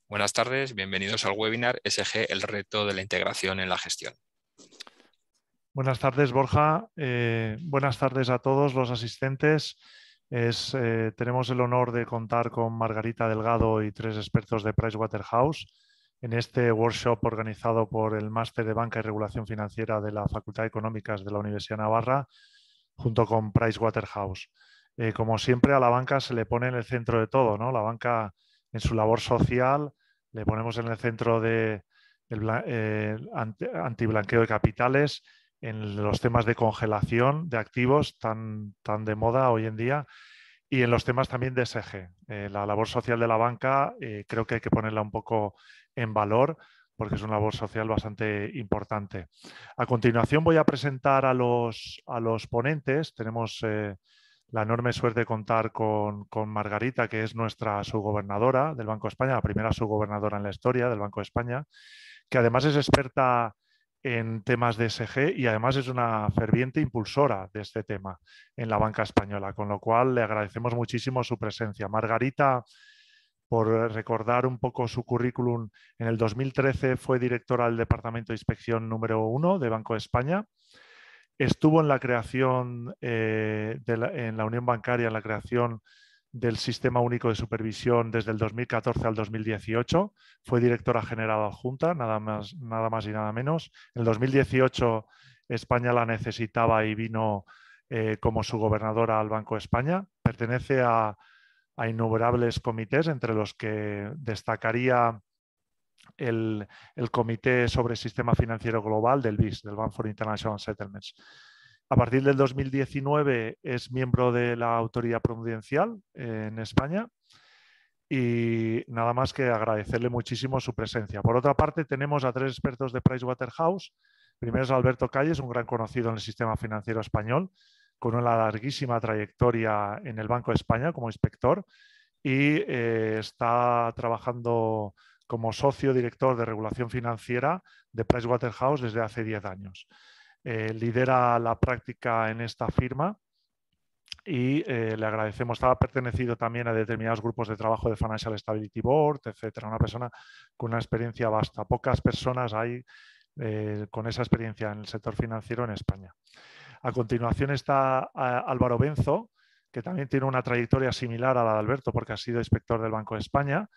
Buenas tardes, bienvenidos al webinar SG, el reto de la integración en la gestión. Buenas tardes, Borja. Buenas tardes a todos los asistentes. Tenemos el honor de contar con Margarita Delgado y 3 expertos de Pricewaterhouse en este workshop organizado por el Máster de Banca y Regulación Financiera de la Facultad de Económicas de la Universidad de Navarra, junto con Pricewaterhouse. Como siempre, a la banca se le pone en el centro de todo, ¿no? La banca, en su labor social, le ponemos en el centro de antiblanqueo de capitales, en los temas de congelación de activos tan de moda hoy en día y en los temas también de SG. La labor social de la banca creo que hay que ponerla un poco en valor porque es una labor social bastante importante. A continuación voy a presentar a los ponentes. Tenemos la enorme suerte de contar con Margarita, que es nuestra subgobernadora del Banco de España, la primera subgobernadora en la historia del Banco de España, que además es experta en temas de SG y además es una ferviente impulsora de este tema en la banca española, con lo cual le agradecemos muchísimo su presencia. Margarita, por recordar un poco su currículum, en el 2013 fue directora del Departamento de Inspección número 1 de Banco de España. Estuvo en la creación, en la Unión Bancaria, en la creación del Sistema Único de Supervisión desde el 2014 al 2018. Fue directora general adjunta, nada más y nada menos. En el 2018 España la necesitaba y vino como su gobernadora al Banco de España. Pertenece a innumerables comités, entre los que destacaría el Comité sobre el Sistema Financiero Global del BIS, del Bank for International Settlements. A partir del 2019 es miembro de la Autoridad Prudencial en España y nada más que agradecerle muchísimo su presencia. Por otra parte, tenemos a 3 expertos de Pricewaterhouse. Primero es Alberto Calles, un gran conocido en el sistema financiero español, con una larguísima trayectoria en el Banco de España como inspector y está trabajando como socio director de regulación financiera de Pricewaterhouse desde hace 10 años. Lidera la práctica en esta firma y le agradecemos. Estaba pertenecido también a determinados grupos de trabajo de Financial Stability Board, etcétera. Una persona con una experiencia vasta. Pocas personas hay con esa experiencia en el sector financiero en España. A continuación está Álvaro Benzo, que también tiene una trayectoria similar a la de Alberto porque ha sido inspector del Banco de España.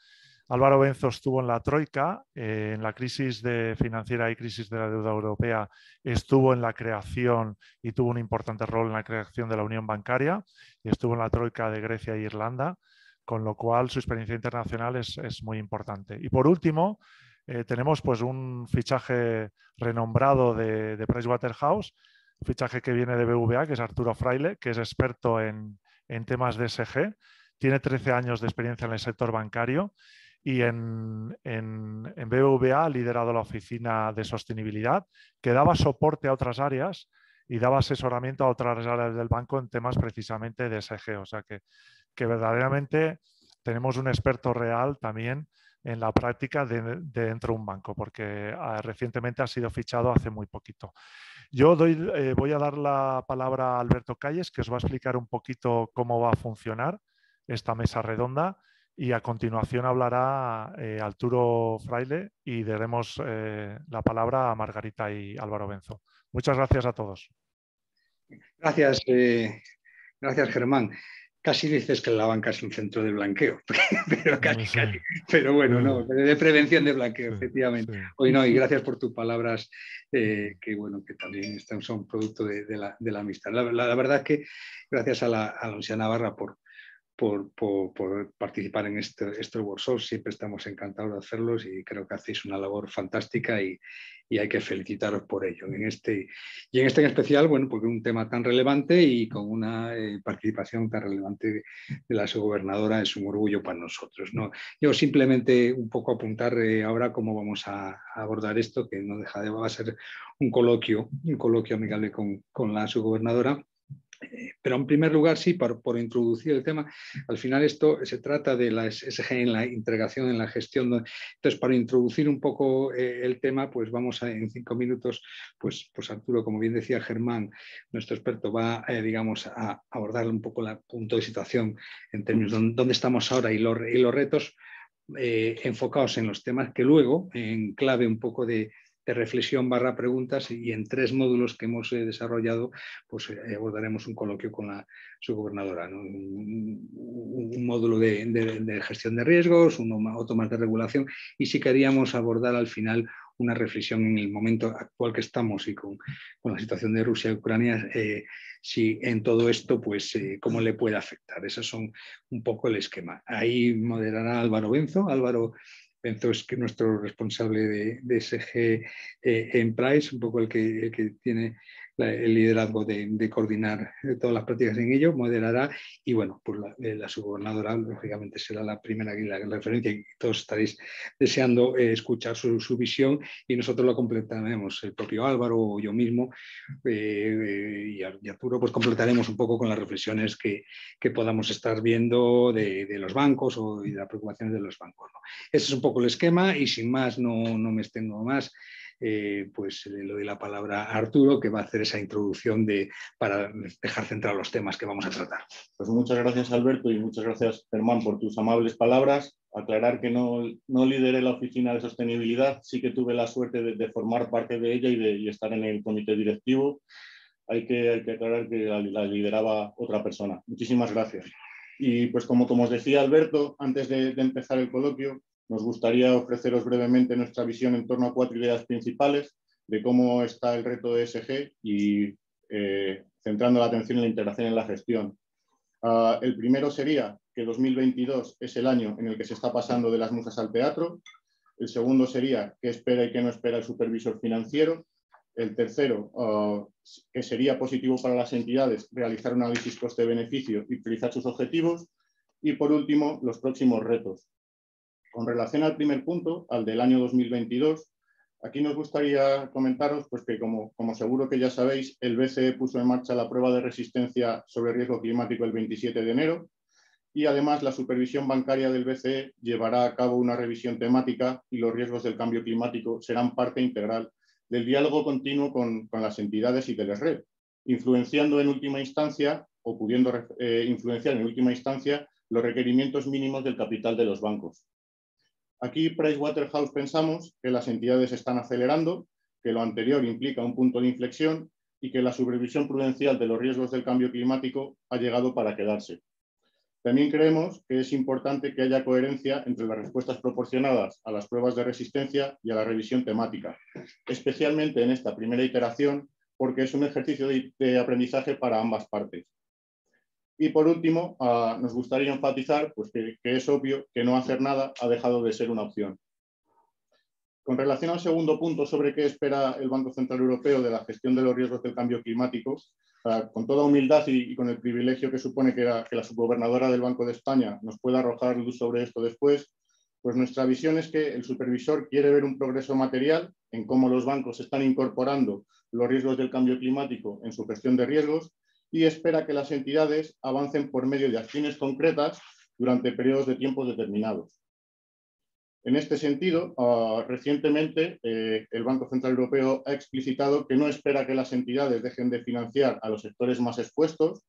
Álvaro Benzo estuvo en la Troika, en la crisis financiera y crisis de la deuda europea, estuvo en la creación y tuvo un importante rol en la creación de la Unión Bancaria y estuvo en la Troika de Grecia e Irlanda, con lo cual su experiencia internacional es muy importante. Y por último, tenemos pues un fichaje renombrado de Pricewaterhouse, un fichaje que viene de BVA, que es Arturo Fraile, que es experto en temas de SG, tiene 13 años de experiencia en el sector bancario y en BBVA ha liderado la oficina de sostenibilidad, que daba soporte a otras áreas y daba asesoramiento a otras áreas del banco en temas precisamente de SG. O sea que verdaderamente tenemos un experto real también en la práctica dentro de un banco, porque recientemente ha sido fichado hace muy poquito. Yo voy a dar la palabra a Alberto Calles, que os va a explicar un poquito cómo va a funcionar esta mesa redonda y a continuación hablará Arturo Fraile y daremos la palabra a Margarita y Álvaro Benzo. Muchas gracias a todos. Gracias, gracias Germán. Casi dices que la banca es un centro de blanqueo, pero casi, Sí. pero bueno, no, de prevención de blanqueo, Sí, efectivamente. sí. Hoy no, y gracias por tus palabras, que bueno, que también son producto de la amistad. La verdad es que gracias a la Universidad de Navarra por participar en estos workshops. Siempre estamos encantados de hacerlos y creo que hacéis una labor fantástica y hay que felicitaros por ello. Y en este en especial, bueno, porque es un tema tan relevante y con una participación tan relevante de la subgobernadora es un orgullo para nosotros, ¿no? Yo simplemente un poco apuntar ahora cómo vamos a abordar esto, que no deja de va a ser un coloquio amigable con la subgobernadora. Pero en primer lugar, sí, por introducir el tema, al final esto se trata de la SG en la integración, en la gestión. Entonces, para introducir un poco el tema, pues vamos en 5 minutos, pues Arturo, como bien decía Germán, nuestro experto, va, digamos, a abordar un poco el punto de situación en términos de dónde estamos ahora y los retos. enfocados en los temas que luego, en clave un poco de reflexión / preguntas, y en 3 módulos que hemos desarrollado, pues abordaremos un coloquio con la subgobernadora, ¿no? Un módulo de gestión de riesgos, otro más de regulación, y sí queríamos abordar al final una reflexión en el momento actual que estamos y con la situación de Rusia y Ucrania, si en todo esto, pues cómo le puede afectar. Esos son un poco el esquema. Ahí moderará Álvaro Benzo. Álvaro Benzo es nuestro responsable de SG en Price, un poco el que tiene el liderazgo de coordinar todas las prácticas en ello, moderará, y bueno, pues la subgobernadora lógicamente será la primera en la referencia, y todos estaréis deseando escuchar su visión, y nosotros lo completaremos, el propio Álvaro o yo mismo, y Arturo, pues completaremos un poco con las reflexiones que podamos estar viendo de los bancos y de las preocupaciones de los bancos, ¿no? Ese es un poco el esquema, y sin más, no me extiendo más. Pues le doy la palabra a Arturo, que va a hacer esa introducción para dejar centrados los temas que vamos a tratar. Pues muchas gracias, Alberto, y muchas gracias, Germán, por tus amables palabras. Aclarar que no lideré la oficina de sostenibilidad, sí que tuve la suerte de formar parte de ella y estar en el comité directivo. Hay que aclarar que la lideraba otra persona. Muchísimas gracias. Y pues como os decía Alberto, antes de empezar el coloquio, nos gustaría ofreceros brevemente nuestra visión en torno a 4 ideas principales de cómo está el reto de ESG y centrando la atención en la integración en la gestión. El primero sería que 2022 es el año en el que se está pasando de las musas al teatro. El segundo sería qué espera y qué no espera el supervisor financiero. El tercero, que sería positivo para las entidades realizar un análisis coste-beneficio y priorizar sus objetivos. Y por último, los próximos retos. Con relación al primer punto, al del año 2022, aquí nos gustaría comentaros pues, que, como seguro que ya sabéis, el BCE puso en marcha la prueba de resistencia sobre riesgo climático el 27 de enero, y además la supervisión bancaria del BCE llevará a cabo una revisión temática, y los riesgos del cambio climático serán parte integral del diálogo continuo con las entidades y del SREP, influenciando en última instancia o pudiendo influenciar en última instancia los requerimientos mínimos del capital de los bancos. Aquí Pricewaterhouse pensamos que las entidades están acelerando, que lo anterior implica un punto de inflexión y que la supervisión prudencial de los riesgos del cambio climático ha llegado para quedarse. También creemos que es importante que haya coherencia entre las respuestas proporcionadas a las pruebas de resistencia y a la revisión temática, especialmente en esta primera iteración, porque es un ejercicio de aprendizaje para ambas partes. Y por último, nos gustaría enfatizar pues, que es obvio que no hacer nada ha dejado de ser una opción. Con relación al segundo punto sobre qué espera el Banco Central Europeo de la gestión de los riesgos del cambio climático, con toda humildad y con el privilegio que supone que la subgobernadora del Banco de España nos pueda arrojar luz sobre esto después, pues nuestra visión es que el supervisor quiere ver un progreso material en cómo los bancos están incorporando los riesgos del cambio climático en su gestión de riesgos, y espera que las entidades avancen por medio de acciones concretas durante periodos de tiempo determinados. En este sentido, recientemente el Banco Central Europeo ha explicitado que no espera que las entidades dejen de financiar a los sectores más expuestos,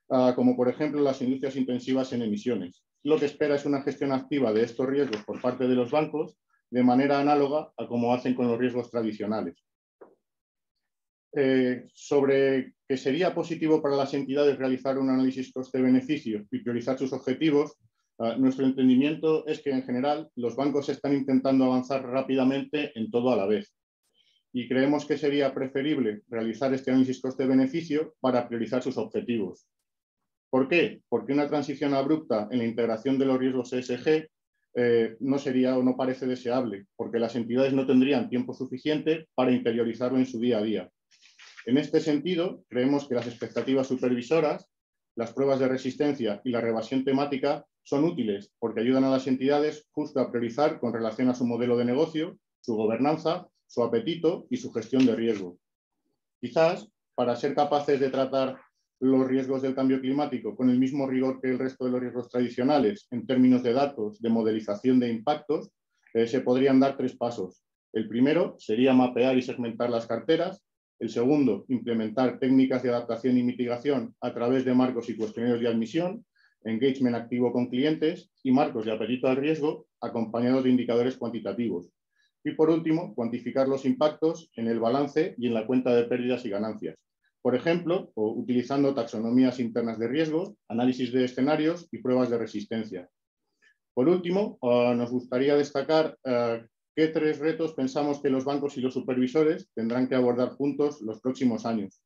como por ejemplo las industrias intensivas en emisiones. Lo que espera es una gestión activa de estos riesgos por parte de los bancos, de manera análoga a como hacen con los riesgos tradicionales. Sobre que sería positivo para las entidades realizar un análisis coste-beneficio y priorizar sus objetivos, nuestro entendimiento es que en general los bancos están intentando avanzar rápidamente en todo a la vez, y creemos que sería preferible realizar este análisis coste-beneficio para priorizar sus objetivos. ¿Por qué? Porque una transición abrupta en la integración de los riesgos ESG no sería o no parece deseable, porque las entidades no tendrían tiempo suficiente para interiorizarlo en su día a día. En este sentido, creemos que las expectativas supervisoras, las pruebas de resistencia y la revisión temática son útiles porque ayudan a las entidades justo a priorizar con relación a su modelo de negocio, su gobernanza, su apetito y su gestión de riesgo. Quizás, para ser capaces de tratar los riesgos del cambio climático con el mismo rigor que el resto de los riesgos tradicionales en términos de datos, de modelización de impactos, se podrían dar 3 pasos. El primero sería mapear y segmentar las carteras. El segundo, implementar técnicas de adaptación y mitigación a través de marcos y cuestionarios de admisión. engagement activo con clientes y marcos de apetito al riesgo acompañados de indicadores cuantitativos. Y por último, cuantificar los impactos en el balance y en la cuenta de pérdidas y ganancias. Por ejemplo, utilizando taxonomías internas de riesgo, análisis de escenarios y pruebas de resistencia. Por último, nos gustaría destacar qué 3 retos pensamos que los bancos y los supervisores tendrán que abordar juntos los próximos años.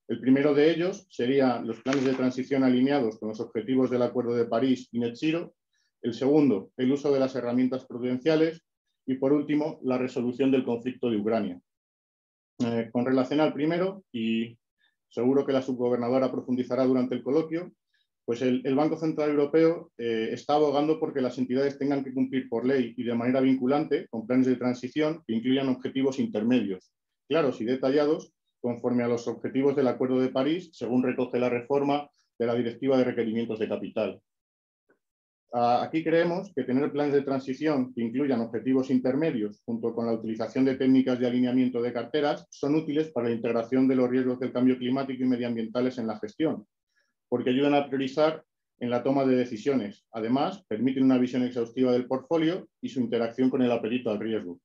El primero de ellos sería los planes de transición alineados con los objetivos del Acuerdo de París y Net Zero. El segundo, el uso de las herramientas prudenciales. Y por último, la resolución del conflicto de Ucrania. Con relación al primero, y seguro que la subgobernadora profundizará durante el coloquio, pues el Banco Central Europeo está abogando porque las entidades tengan que cumplir por ley y de manera vinculante con planes de transición que incluyan objetivos intermedios, claros y detallados, conforme a los objetivos del Acuerdo de París, según recoge la reforma de la Directiva de Requerimientos de Capital. Aquí creemos que tener planes de transición que incluyan objetivos intermedios junto con la utilización de técnicas de alineamiento de carteras son útiles para la integración de los riesgos del cambio climático y medioambientales en la gestión, porque ayudan a priorizar en la toma de decisiones. Además, permiten una visión exhaustiva del portfolio y su interacción con el apetito al riesgo.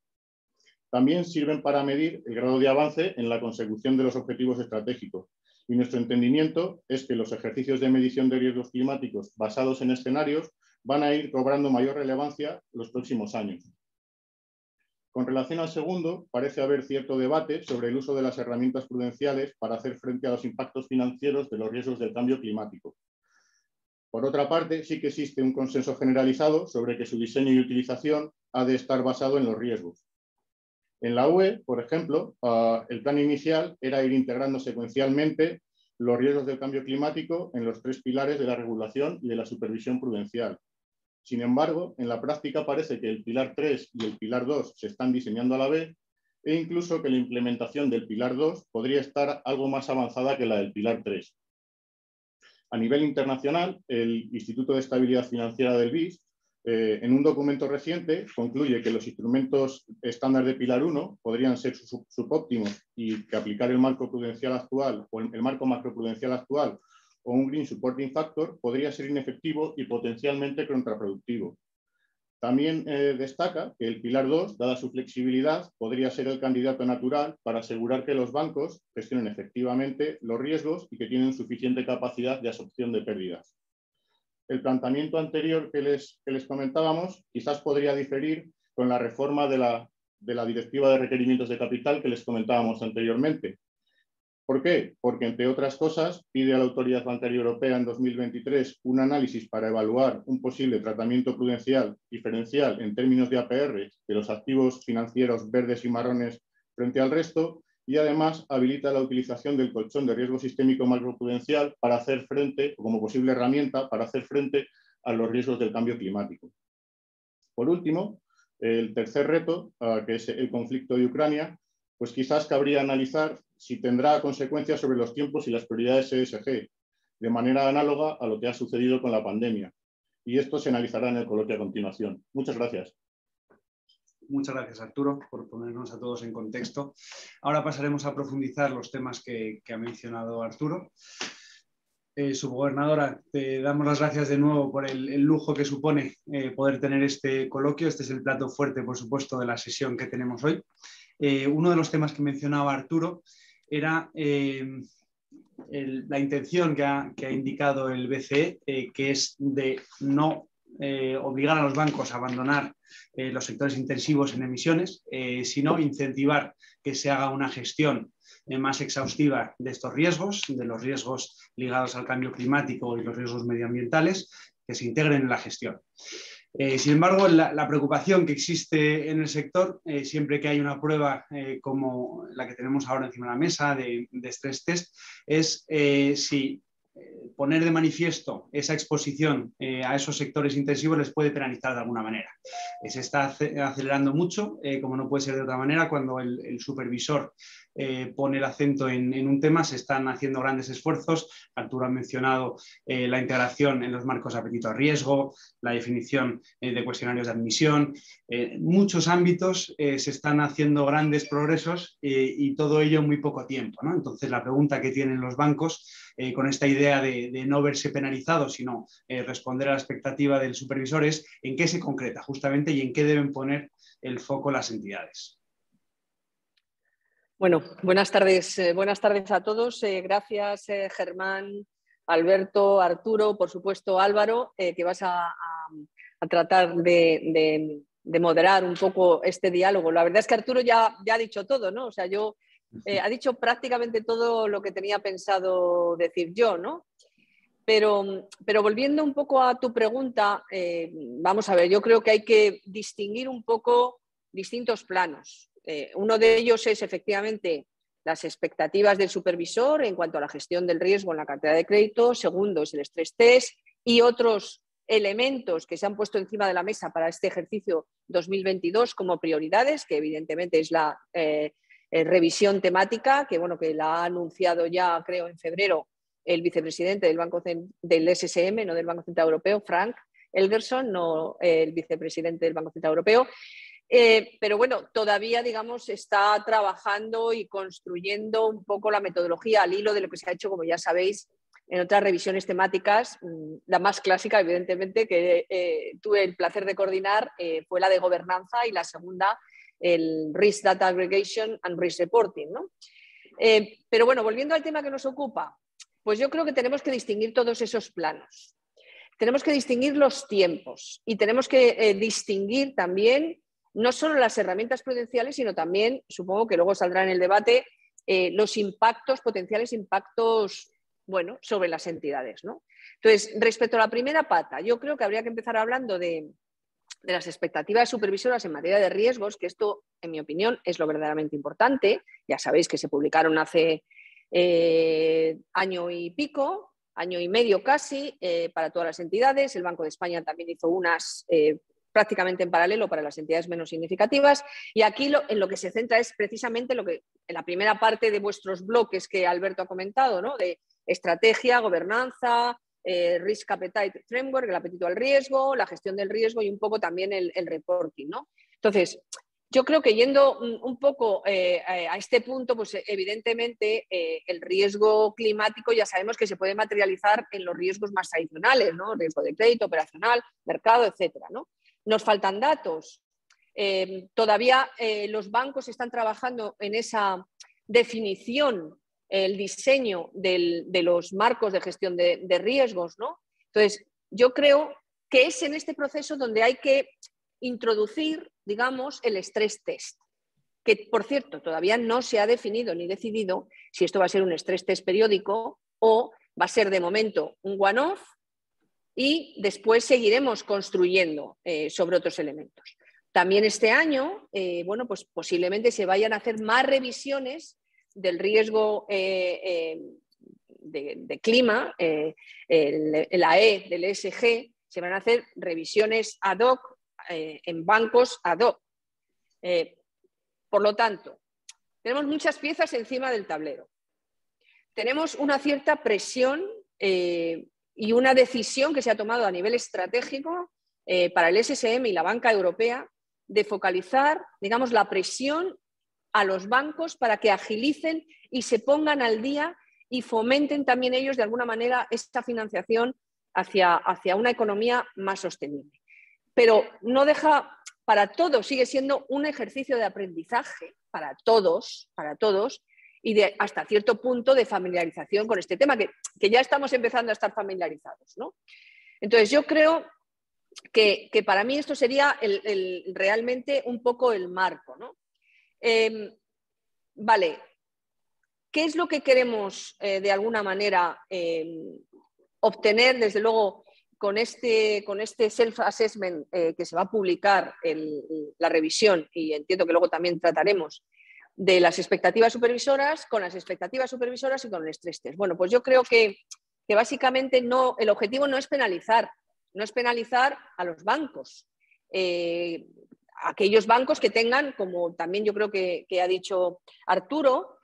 También sirven para medir el grado de avance en la consecución de los objetivos estratégicos. Y nuestro entendimiento es que los ejercicios de medición de riesgos climáticos basados en escenarios van a ir cobrando mayor relevancia los próximos años. Con relación al segundo, parece haber cierto debate sobre el uso de las herramientas prudenciales para hacer frente a los impactos financieros de los riesgos del cambio climático. Por otra parte, sí que existe un consenso generalizado sobre que su diseño y utilización ha de estar basado en los riesgos. En la UE, por ejemplo, el plan inicial era ir integrando secuencialmente los riesgos del cambio climático en los 3 pilares de la regulación y de la supervisión prudencial. Sin embargo, en la práctica parece que el pilar 3 y el pilar 2 se están diseñando a la vez e incluso que la implementación del pilar 2 podría estar algo más avanzada que la del pilar 3. A nivel internacional, el Instituto de Estabilidad Financiera del BIS, en un documento reciente, concluye que los instrumentos estándar de pilar 1 podrían ser subóptimos y que aplicar el marco prudencial actual o el marco macroprudencial actual o un Green Supporting Factor podría ser inefectivo y potencialmente contraproductivo. También destaca que el pilar 2, dada su flexibilidad, podría ser el candidato natural para asegurar que los bancos gestionen efectivamente los riesgos y que tienen suficiente capacidad de absorción de pérdidas. El planteamiento anterior que les comentábamos quizás podría diferir con la reforma de la Directiva de Requerimientos de Capital que les comentábamos anteriormente. ¿Por qué? Porque, entre otras cosas, pide a la Autoridad Bancaria Europea en 2023 un análisis para evaluar un posible tratamiento prudencial diferencial en términos de APR de los activos financieros verdes y marrones frente al resto y, además, habilita la utilización del colchón de riesgo sistémico macroprudencial para hacer frente, como posible herramienta, para hacer frente a los riesgos del cambio climático. Por último, el tercer reto, que es el conflicto de Ucrania, pues quizás cabría analizar si tendrá consecuencias sobre los tiempos y las prioridades ESG, de manera análoga a lo que ha sucedido con la pandemia. Y esto se analizará en el coloquio a continuación. Muchas gracias. Muchas gracias, Arturo, por ponernos a todos en contexto. Ahora pasaremos a profundizar los temas que ha mencionado Arturo. Subgobernadora, te damos las gracias de nuevo por el lujo que supone poder tener este coloquio. Este es el plato fuerte, por supuesto, de la sesión que tenemos hoy. Uno de los temas que mencionaba Arturo era la intención que ha indicado el BCE, que es de no obligar a los bancos a abandonar los sectores intensivos en emisiones, sino incentivar que se haga una gestión más exhaustiva de estos riesgos, de los riesgos ligados al cambio climático y los riesgos medioambientales, que se integren en la gestión. Sin embargo, la preocupación que existe en el sector, siempre que hay una prueba como la que tenemos ahora encima de la mesa de stress test, es si poner de manifiesto esa exposición a esos sectores intensivos les puede penalizar de alguna manera. Se está acelerando mucho, como no puede ser de otra manera, cuando el supervisor pone el acento en un tema, se están haciendo grandes esfuerzos. Arturo ha mencionado la integración en los marcos de apetito a riesgo, la definición de cuestionarios de admisión. En muchos ámbitos se están haciendo grandes progresos y todo ello en muy poco tiempo, ¿no? Entonces, la pregunta que tienen los bancos con esta idea de no verse penalizados, sino responder a la expectativa del supervisor es en qué se concreta justamente y en qué deben poner el foco las entidades. Bueno, buenas tardes a todos. Gracias, Germán, Alberto, Arturo, por supuesto, Álvaro, que vas a tratar de moderar un poco este diálogo. La verdad es que Arturo ya ha dicho todo, ¿no? O sea, ha dicho prácticamente todo lo que tenía pensado decir yo, ¿no? Pero volviendo un poco a tu pregunta, vamos a ver, yo creo que hay que distinguir un poco distintos planos. Uno de ellos es efectivamente las expectativas del supervisor en cuanto a la gestión del riesgo en la cartera de crédito. Segundo es el stress test y otros elementos que se han puesto encima de la mesa para este ejercicio 2022 como prioridades, que evidentemente es la revisión temática, que bueno, que la ha anunciado ya, creo, en febrero el vicepresidente del SSM, no del Banco Central Europeo, Frank Elgerson, no el vicepresidente del Banco Central Europeo. Pero bueno, todavía, digamos, está trabajando y construyendo un poco la metodología al hilo de lo que se ha hecho, como ya sabéis, en otras revisiones temáticas. La más clásica, evidentemente, que tuve el placer de coordinar, fue la de gobernanza, y la segunda, el Risk Data Aggregation and Risk Reporting, ¿no? Pero bueno, volviendo al tema que nos ocupa, pues yo creo que tenemos que distinguir todos esos planos. Tenemos que distinguir los tiempos y tenemos que distinguir también no solo las herramientas prudenciales, sino también, supongo que luego saldrá en el debate, los impactos, potenciales impactos, bueno, sobre las entidades, ¿no? Entonces, respecto a la primera pata, yo creo que habría que empezar hablando de las expectativas supervisoras en materia de riesgos, que esto, en mi opinión, es lo verdaderamente importante. Ya sabéis que se publicaron hace año y pico, año y medio casi, para todas las entidades. El Banco de España también hizo unas prácticamente en paralelo para las entidades menos significativas, y aquí en lo que se centra es precisamente en la primera parte de vuestros bloques que Alberto ha comentado, ¿no? De estrategia, gobernanza, risk appetite framework, el apetito al riesgo, la gestión del riesgo y un poco también el reporting, ¿no? Entonces, yo creo que yendo un poco a este punto, pues evidentemente el riesgo climático ya sabemos que se puede materializar en los riesgos más tradicionales, ¿no? Riesgo de crédito, operacional, mercado, etcétera, ¿no? Nos faltan datos. Todavía los bancos están trabajando en esa definición, el diseño de los marcos de gestión de riesgos, ¿no? Entonces, yo creo que es en este proceso donde hay que introducir, digamos, el stress test, que, por cierto, todavía no se ha definido ni decidido si esto va a ser un stress test periódico o va a ser de momento un one-off, y después seguiremos construyendo sobre otros elementos. También este año, bueno, pues posiblemente se vayan a hacer más revisiones del riesgo de clima, la E del ESG, se van a hacer revisiones ad hoc en bancos ad hoc. Por lo tanto, tenemos muchas piezas encima del tablero. Tenemos una cierta presión y una decisión que se ha tomado a nivel estratégico para el SSM y la banca europea de focalizar, digamos, la presión a los bancos para que agilicen y se pongan al día y fomenten también ellos de alguna manera esta financiación hacia una economía más sostenible. Pero no deja, para todos, sigue siendo un ejercicio de aprendizaje para todos, y hasta cierto punto de familiarización con este tema, que ya estamos empezando a estar familiarizados, ¿no? Entonces, yo creo que para mí esto sería realmente un poco el marco, ¿no? Vale, ¿qué es lo que queremos de alguna manera obtener, desde luego, con este self-assessment que se va a publicar la revisión, y entiendo que luego también trataremos de las expectativas supervisoras, con las expectativas supervisoras y con el stress test? Bueno, pues yo creo que básicamente el objetivo no es penalizar a los bancos. Aquellos bancos que tengan, como también yo creo que ha dicho Arturo,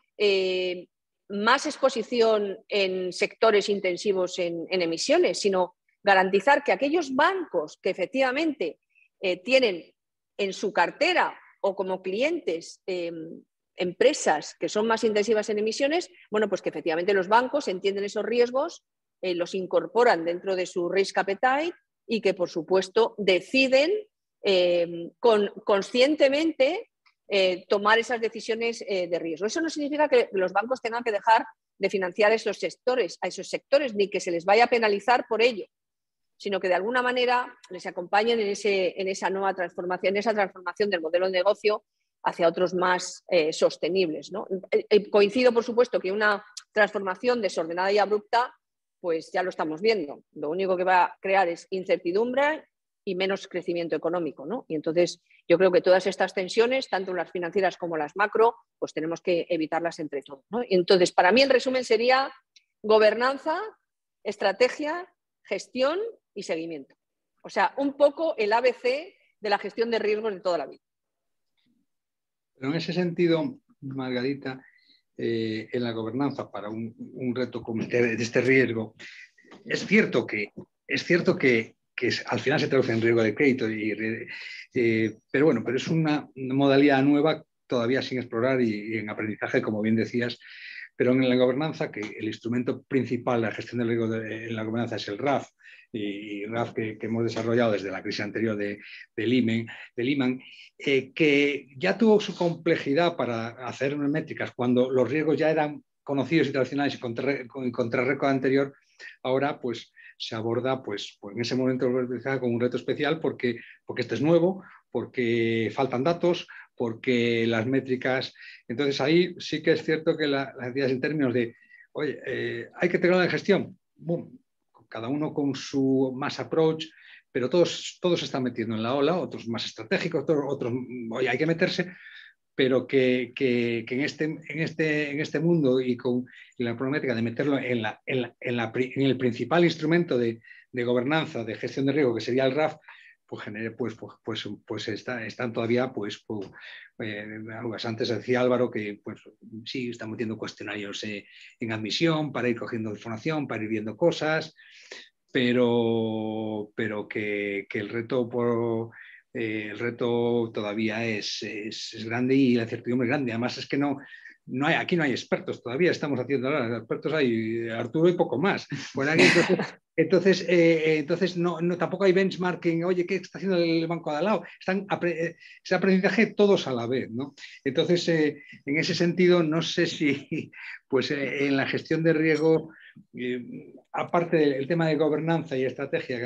más exposición en sectores intensivos en emisiones, sino garantizar que aquellos bancos que efectivamente tienen en su cartera o como clientes empresas que son más intensivas en emisiones, bueno, pues que efectivamente los bancos entienden esos riesgos, los incorporan dentro de su risk appetite y que, por supuesto, deciden conscientemente tomar esas decisiones de riesgo. Eso no significa que los bancos tengan que dejar de financiar a esos sectores, ni que se les vaya a penalizar por ello, sino que de alguna manera les acompañen en esa nueva transformación, en esa transformación del modelo de negocio hacia otros más sostenibles, ¿no? Coincido, por supuesto, que una transformación desordenada y abrupta, pues ya lo estamos viendo. Lo único que va a crear es incertidumbre y menos crecimiento económico, ¿no? Y entonces yo creo que todas estas tensiones, tanto las financieras como las macro, pues tenemos que evitarlas entre todos, ¿no? Y entonces, para mí el resumen sería gobernanza, estrategia, gestión y seguimiento. O sea, un poco el ABC de la gestión de riesgos de toda la vida. Pero en ese sentido, Margarita, en la gobernanza para un reto como de este riesgo, es cierto que al final se traduce en riesgo de crédito, pero bueno, pero es una modalidad nueva todavía sin explorar y en aprendizaje, como bien decías. Pero en la gobernanza, que el instrumento principal de la gestión del riesgo en la gobernanza es el RAF, y RAF que hemos desarrollado desde la crisis anterior de Lehman, que ya tuvo su complejidad para hacer unas métricas cuando los riesgos ya eran conocidos y tradicionales y contra el récord anterior. Ahora pues se aborda pues en ese momento con un reto especial porque esto es nuevo, porque faltan datos, porque las métricas... Entonces ahí sí que es cierto que las entidades en términos de, oye, hay que tener la gestión, boom, cada uno con su más approach, pero todos se están metiendo en la ola, otros más estratégicos, otros oye, hay que meterse, pero que en este mundo y con la problemática de meterlo en el principal instrumento de gobernanza, de gestión de riesgo, que sería el RAF, pues están todavía antes decía Álvaro que pues sí, están metiendo cuestionarios en admisión para ir cogiendo información, para ir viendo cosas, pero que el reto todavía es grande y la incertidumbre es grande. Además es que aquí no hay expertos todavía, estamos haciendo ahora, expertos hay Arturo y poco más. Bueno, entonces tampoco hay benchmarking, oye, ¿qué está haciendo el banco de al lado? Ese aprendizaje todos a la vez, ¿no? Entonces, en ese sentido, no sé si pues, en la gestión de riesgo, aparte del tema de gobernanza y estrategia,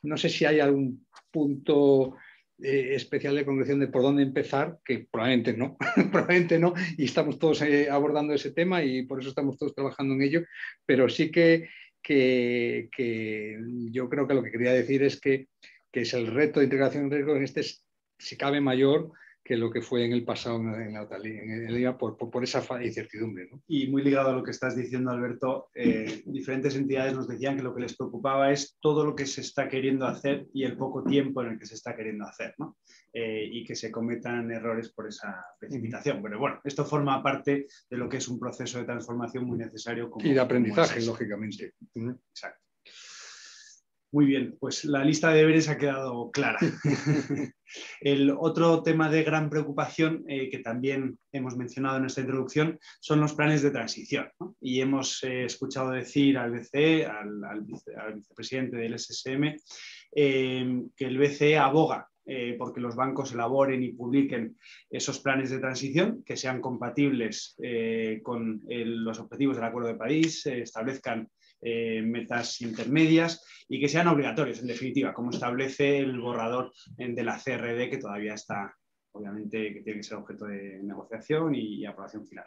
no sé si hay algún punto especial de concreción de por dónde empezar, que probablemente no, probablemente no, y estamos todos abordando ese tema y por eso estamos todos trabajando en ello, pero sí que yo creo que lo que quería decir es que es el reto de integración en riesgo en este es, si cabe, mayor que lo que fue en el pasado en la otra liga por esa incertidumbre, ¿no? Y muy ligado a lo que estás diciendo, Alberto, diferentes entidades nos decían que lo que les preocupaba es todo lo que se está queriendo hacer y el poco tiempo en el que se está queriendo hacer, ¿no? Y que se cometan errores por esa precipitación. Pero bueno, esto forma parte de lo que es un proceso de transformación muy necesario. Y de aprendizaje, lógicamente. Exacto. Muy bien, pues la lista de deberes ha quedado clara. El otro tema de gran preocupación que también hemos mencionado en esta introducción son los planes de transición, ¿no? Y hemos escuchado decir al BCE, al vicepresidente del SSM, que el BCE aboga porque los bancos elaboren y publiquen esos planes de transición que sean compatibles con los objetivos del Acuerdo de París, establezcan metas intermedias y que sean obligatorios, en definitiva, como establece el borrador de la CRD, que todavía está, obviamente, que tiene que ser objeto de negociación y aprobación final.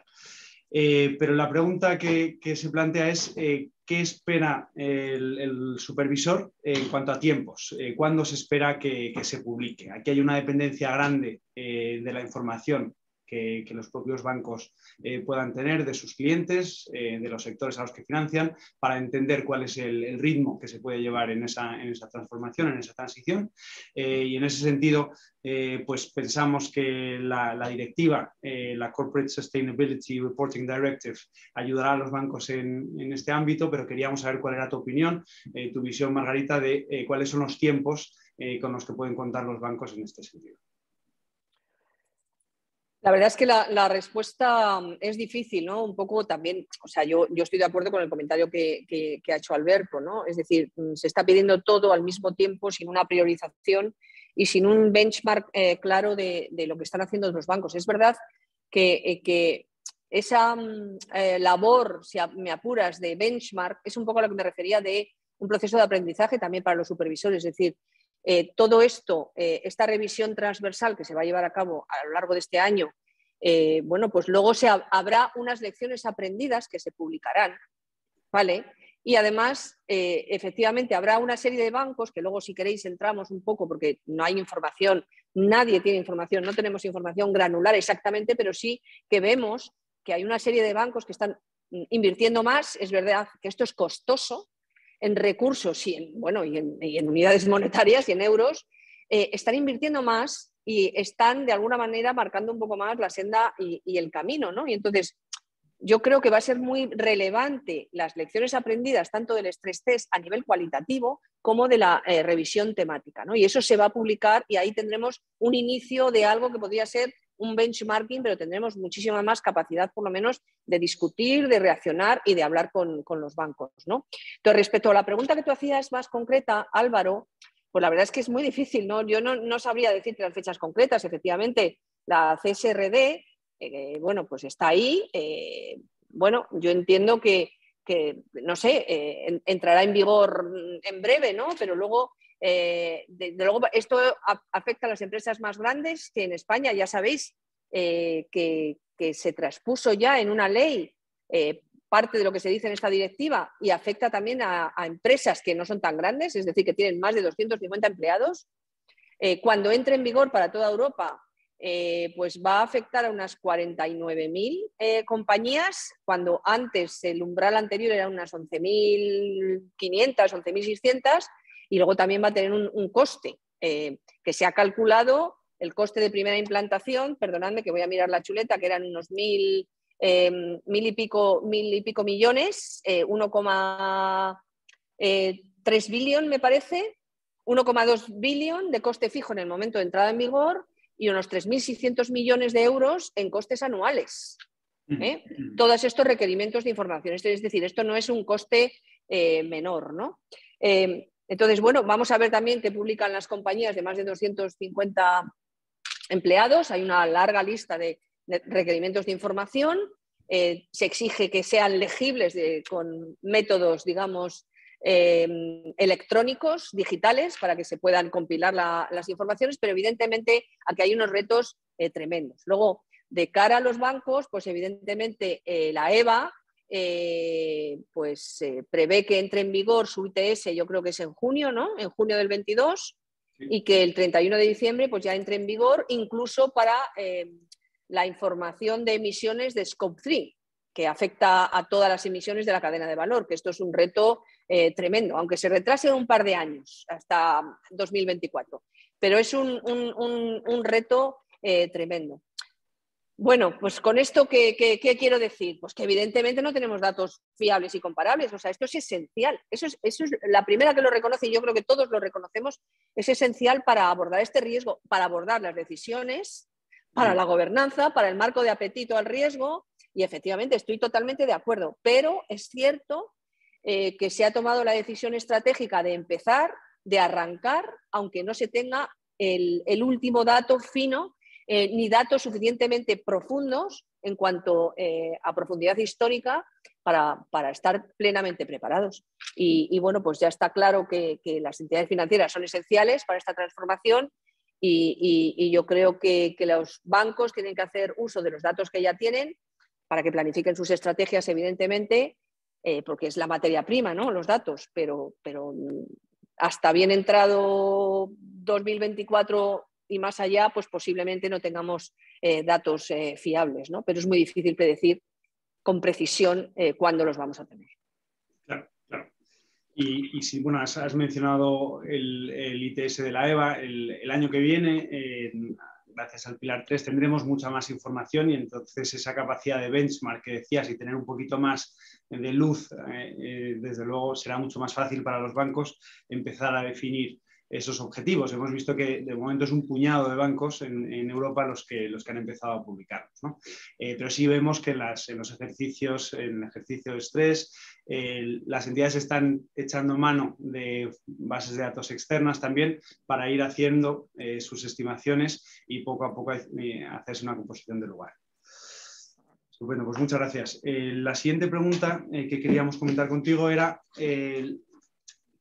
Pero la pregunta que se plantea es ¿qué espera el supervisor en cuanto a tiempos? ¿Cuándo se espera que se publique? Aquí hay una dependencia grande de la información que los propios bancos puedan tener de sus clientes, de los sectores a los que financian, para entender cuál es el ritmo que se puede llevar en esa transformación, en esa transición. Y en ese sentido, pues pensamos que la directiva, la Corporate Sustainability Reporting Directive, ayudará a los bancos en este ámbito, pero queríamos saber cuál era tu opinión, tu visión, Margarita, de cuáles son los tiempos con los que pueden contar los bancos en este sentido. La verdad es que la respuesta es difícil, ¿no? Un poco también, o sea, yo estoy de acuerdo con el comentario que ha hecho Alberto, ¿no? Es decir, se está pidiendo todo al mismo tiempo sin una priorización y sin un benchmark claro de lo que están haciendo los bancos. Es verdad que esa labor, si me apuras, de benchmark, es un poco a lo que me refería de un proceso de aprendizaje también para los supervisores. Es decir, todo esto, esta revisión transversal que se va a llevar a cabo a lo largo de este año, bueno, pues luego habrá unas lecciones aprendidas que se publicarán, ¿vale? Y además, efectivamente, habrá una serie de bancos que luego, si queréis, entramos un poco porque no hay información, nadie tiene información, no tenemos información granular exactamente, pero sí que vemos que hay una serie de bancos que están invirtiendo más. Es verdad que esto es costoso en recursos y en unidades monetarias y en euros, están invirtiendo más y están de alguna manera marcando un poco más la senda y el camino, ¿no? Y entonces yo creo que va a ser muy relevante las lecciones aprendidas tanto del stress test a nivel cualitativo como de la revisión temática, ¿no? Y eso se va a publicar y ahí tendremos un inicio de algo que podría ser un benchmarking, pero tendremos muchísima más capacidad, por lo menos, de discutir, de reaccionar y de hablar con los bancos, ¿no? Entonces, respecto a la pregunta que tú hacías más concreta, Álvaro, pues la verdad es que es muy difícil, ¿no? Yo no sabría decirte las fechas concretas. Efectivamente, la CSRD, bueno, pues está ahí. Bueno, yo entiendo que no sé, entrará en vigor en breve, ¿no? Pero luego, luego esto afecta a las empresas más grandes, que en España ya sabéis que se traspuso ya en una ley parte de lo que se dice en esta directiva y afecta también a empresas que no son tan grandes, es decir, que tienen más de 250 empleados. Cuando entre en vigor para toda Europa, pues va a afectar a unas 49.000 compañías, cuando antes el umbral anterior era unas 11.500, 11.600, y luego también va a tener un coste que se ha calculado, el coste de primera implantación, perdonadme que voy a mirar la chuleta, que eran unos mil y pico millones, 1,3 billón me parece, 1,2 billón de coste fijo en el momento de entrada en vigor y unos 3.600 millones de euros en costes anuales. Todos estos requerimientos de información. Es decir, esto no es un coste menor, ¿no? Entonces, bueno, vamos a ver también qué publican las compañías de más de 250 empleados. Hay una larga lista de requerimientos de información. Se exige que sean legibles con métodos, digamos, electrónicos, digitales, para que se puedan compilar las informaciones, pero evidentemente aquí hay unos retos tremendos. Luego, de cara a los bancos, pues evidentemente la EBA prevé que entre en vigor su ITS, yo creo que es en junio, ¿no? En junio del 22, sí. Y que el 31 de diciembre pues ya entre en vigor, incluso para la información de emisiones de Scope 3, que afecta a todas las emisiones de la cadena de valor, que esto es un reto tremendo, aunque se retrase un par de años, hasta 2024. Pero es un reto tremendo. Bueno, pues con esto, ¿qué quiero decir? Pues que evidentemente no tenemos datos fiables y comparables. O sea, esto es esencial. Eso es la primera que lo reconoce, y yo creo que todos lo reconocemos. Es esencial para abordar este riesgo, para abordar las decisiones, para la gobernanza, para el marco de apetito al riesgo. Y efectivamente estoy totalmente de acuerdo. Pero es cierto que se ha tomado la decisión estratégica de empezar, de arrancar, aunque no se tenga el último dato fino, ni datos suficientemente profundos en cuanto a profundidad histórica para estar plenamente preparados. Y bueno, pues ya está claro que las entidades financieras son esenciales para esta transformación y yo creo que los bancos tienen que hacer uso de los datos que ya tienen para que planifiquen sus estrategias, evidentemente, porque es la materia prima, ¿no? Los datos, pero hasta bien entrado 2024 y más allá, pues posiblemente no tengamos datos fiables, ¿no? Pero es muy difícil predecir con precisión cuándo los vamos a tener. Claro, claro. Y si, bueno, has mencionado el ITS de la EVA, el año que viene, gracias al Pilar 3, tendremos mucha más información y entonces esa capacidad de benchmark que decías y tener un poquito más de luz, desde luego será mucho más fácil para los bancos empezar a definir esos objetivos. Hemos visto que de momento es un puñado de bancos en Europa los que han empezado a publicarlos, ¿no? Pero sí vemos que en los ejercicios, en el ejercicio de estrés, las entidades están echando mano de bases de datos externas también para ir haciendo sus estimaciones y poco a poco hacerse una composición del lugar. Bueno, pues muchas gracias. La siguiente pregunta que queríamos comentar contigo era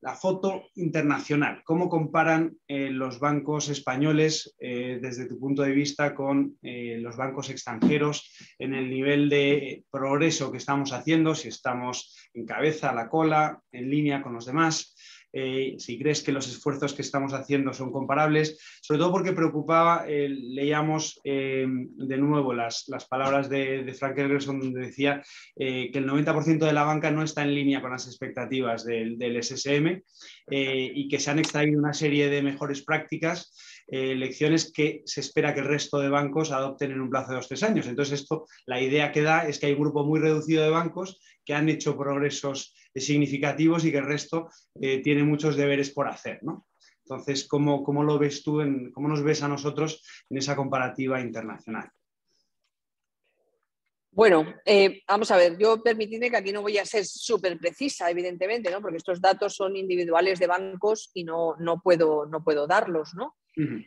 la foto internacional. ¿Cómo comparan los bancos españoles desde tu punto de vista con los bancos extranjeros en el nivel de progreso que estamos haciendo? Si estamos en cabeza, a la cola, en línea con los demás. Si crees que los esfuerzos que estamos haciendo son comparables, sobre todo porque preocupaba, leíamos de nuevo las palabras de Frank Elgerson, donde decía que el 90% de la banca no está en línea con las expectativas del SSM y que se han extraído una serie de mejores prácticas, lecciones que se espera que el resto de bancos adopten en un plazo de 2-3 años. Entonces, la idea que da es que hay un grupo muy reducido de bancos que han hecho progresos significativos y que el resto tiene muchos deberes por hacer, ¿no? Entonces, ¿cómo lo ves tú, cómo nos ves a nosotros en esa comparativa internacional? Bueno, vamos a ver, yo permitidme que aquí no voy a ser súper precisa, evidentemente, ¿no? Porque estos datos son individuales de bancos y no puedo darlos, ¿no? Uh-huh.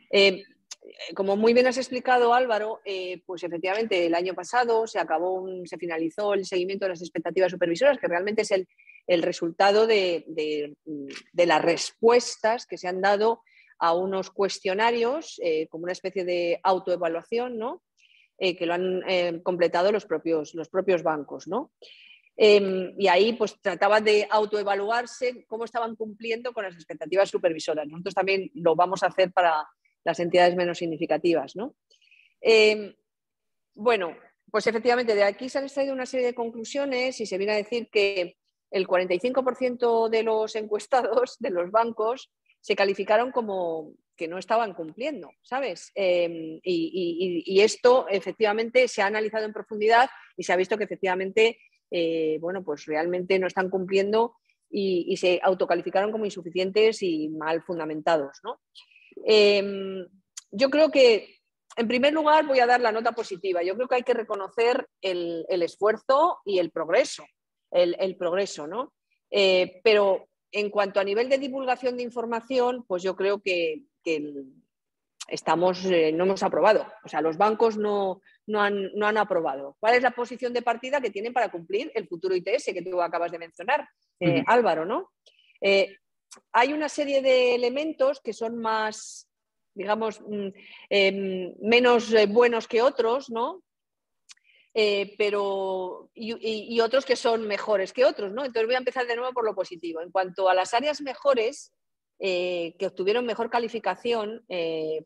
Como muy bien has explicado, Álvaro, pues efectivamente el año pasado se finalizó el seguimiento de las expectativas supervisoras, que realmente es el resultado de las respuestas que se han dado a unos cuestionarios como una especie de autoevaluación, ¿no? Que lo han completado los propios bancos, ¿no? Y ahí pues trataba de autoevaluarse cómo estaban cumpliendo con las expectativas supervisoras. Nosotros también lo vamos a hacer para las entidades menos significativas, ¿no? Bueno, pues efectivamente de aquí se han extraído una serie de conclusiones y se viene a decir que el 45% de los encuestados de los bancos se calificaron como que no estaban cumpliendo, ¿sabes? Y esto efectivamente se ha analizado en profundidad y se ha visto que efectivamente, bueno, pues realmente no están cumpliendo y se autocalificaron como insuficientes y mal fundamentados, ¿no? Yo creo que, en primer lugar, voy a dar la nota positiva. Yo creo que hay que reconocer el esfuerzo y el progreso, el progreso, ¿no? Pero en cuanto a nivel de divulgación de información, pues yo creo que no hemos aprobado. O sea, los bancos no han aprobado. ¿Cuál es la posición de partida que tienen para cumplir el futuro ITS que tú acabas de mencionar, Álvaro, ¿no? Hay una serie de elementos que son más, digamos, menos buenos que otros, ¿no? Pero otros que son mejores que otros, ¿no? Entonces voy a empezar de nuevo por lo positivo. En cuanto a las áreas mejores que obtuvieron mejor calificación,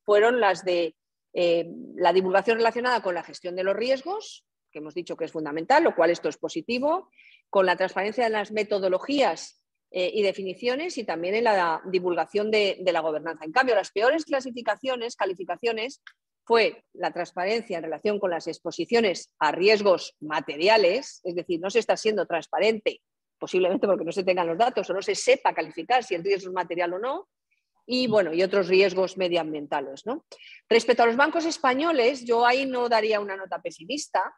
fueron las de la divulgación relacionada con la gestión de los riesgos, que hemos dicho que es fundamental, lo cual esto es positivo, con la transparencia de las metodologías y definiciones y también en la divulgación de la gobernanza. En cambio, las peores calificaciones, fue la transparencia en relación con las exposiciones a riesgos materiales, es decir, no se está siendo transparente, posiblemente porque no se tengan los datos o no se sepa calificar si el riesgo es material o no, y bueno, y otros riesgos medioambientales, ¿no? Respecto a los bancos españoles, yo ahí no daría una nota pesimista.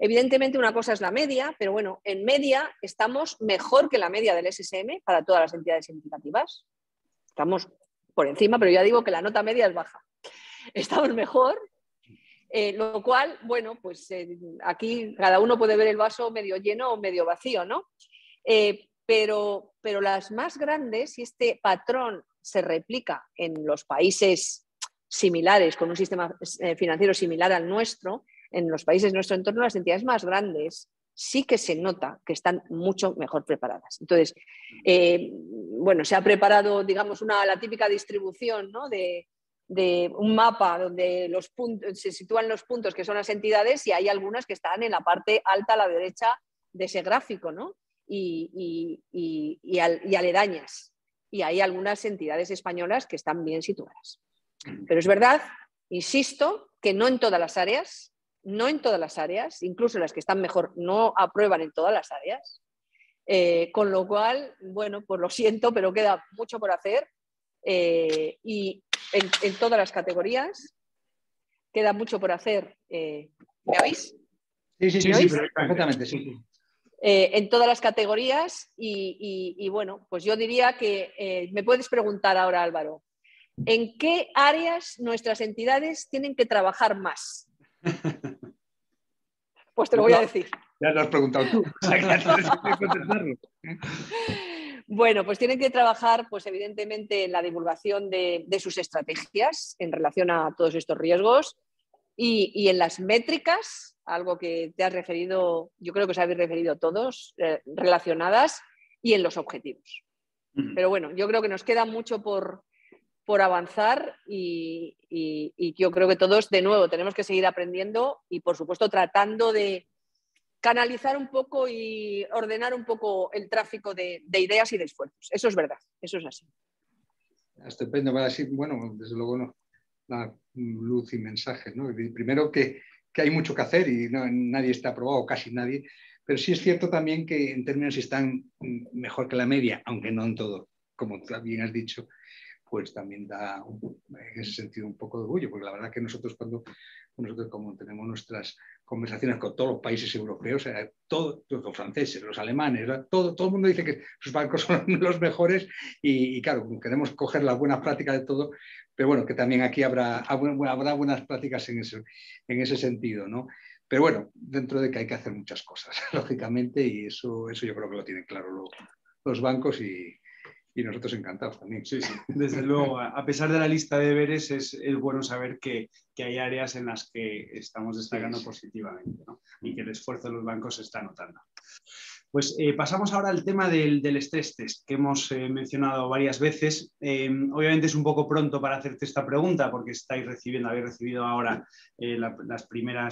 Evidentemente una cosa es la media, pero bueno, en media estamos mejor que la media del SSM para todas las entidades significativas. Estamos por encima, pero ya digo que la nota media es baja. Estamos mejor, lo cual, bueno, pues aquí cada uno puede ver el vaso medio lleno o medio vacío, ¿no? Pero las más grandes, y este patrón se replica en los países similares, con un sistema financiero similar al nuestro, en los países de nuestro entorno, las entidades más grandes sí que se nota que están mucho mejor preparadas. Entonces, bueno, se ha preparado, digamos, la típica distribución, ¿no? de un mapa donde se sitúan los puntos que son las entidades, y hay algunas que están en la parte alta a la derecha de ese gráfico, ¿no? y aledañas. Y hay algunas entidades españolas que están bien situadas. Pero es verdad, insisto, que no en todas las áreas, incluso las que están mejor no aprueban en todas las áreas. Con lo cual, bueno, pues lo siento, pero queda mucho por hacer. Y en todas las categorías queda mucho por hacer. ¿Me oís? Sí, perfectamente, sí. En todas las categorías y bueno, pues yo diría que me puedes preguntar ahora, Álvaro, ¿en qué áreas nuestras entidades tienen que trabajar más? Pues te lo voy a decir. Ya lo has preguntado tú. Bueno, pues tienen que trabajar, pues evidentemente, en la divulgación de sus estrategias en relación a todos estos riesgos y en las métricas, algo que te has referido, yo creo que os habéis referido todos, relacionadas, y en los objetivos. Pero bueno, yo creo que nos queda mucho por avanzar y yo creo que todos, de nuevo, tenemos que seguir aprendiendo y, por supuesto, tratando de canalizar un poco y ordenar un poco el tráfico de ideas y de esfuerzos. Eso es verdad, eso es así. Estupendo, bueno, desde luego no, la luz y mensaje, ¿no? Primero que hay mucho que hacer y nadie está aprobado, casi nadie, pero sí es cierto también que en términos están mejor que la media, aunque no en todo, como bien has dicho, pues también da en ese sentido un poco de orgullo, porque la verdad que nosotros como tenemos nuestras conversaciones con todos los países europeos, los franceses, los alemanes, todo el mundo dice que sus bancos son los mejores y claro, queremos coger las buenas prácticas de todo, pero bueno, que también aquí habrá buenas prácticas en ese sentido, ¿no? Pero bueno, dentro de que hay que hacer muchas cosas, lógicamente, y eso yo creo que lo tienen claro los bancos y nosotros encantados también. Sí, desde luego. A pesar de la lista de deberes, es bueno saber que hay áreas en las que estamos destacando positivamente, ¿no? Y que el esfuerzo de los bancos se está notando. Pues pasamos ahora al tema del stress test, que hemos mencionado varias veces. Obviamente es un poco pronto para hacerte esta pregunta porque habéis recibido ahora la primera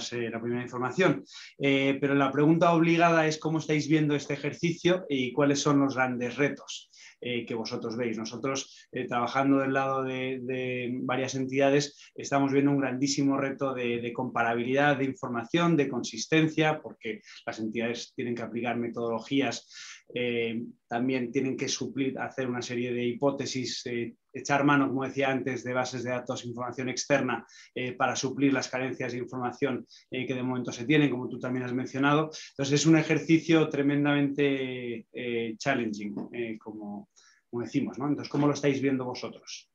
información. Pero la pregunta obligada es cómo estáis viendo este ejercicio y cuáles son los grandes retos que vosotros veis. Nosotros, trabajando del lado de varias entidades, estamos viendo un grandísimo reto de comparabilidad de información, de consistencia, porque las entidades tienen que aplicar metodologías, también tienen que hacer una serie de hipótesis, echar mano, como decía antes, de bases de datos, información externa, para suplir las carencias de información que de momento se tienen, como tú también has mencionado. Entonces es un ejercicio tremendamente challenging, como decimos, ¿no? Entonces, ¿cómo lo estáis viendo vosotros?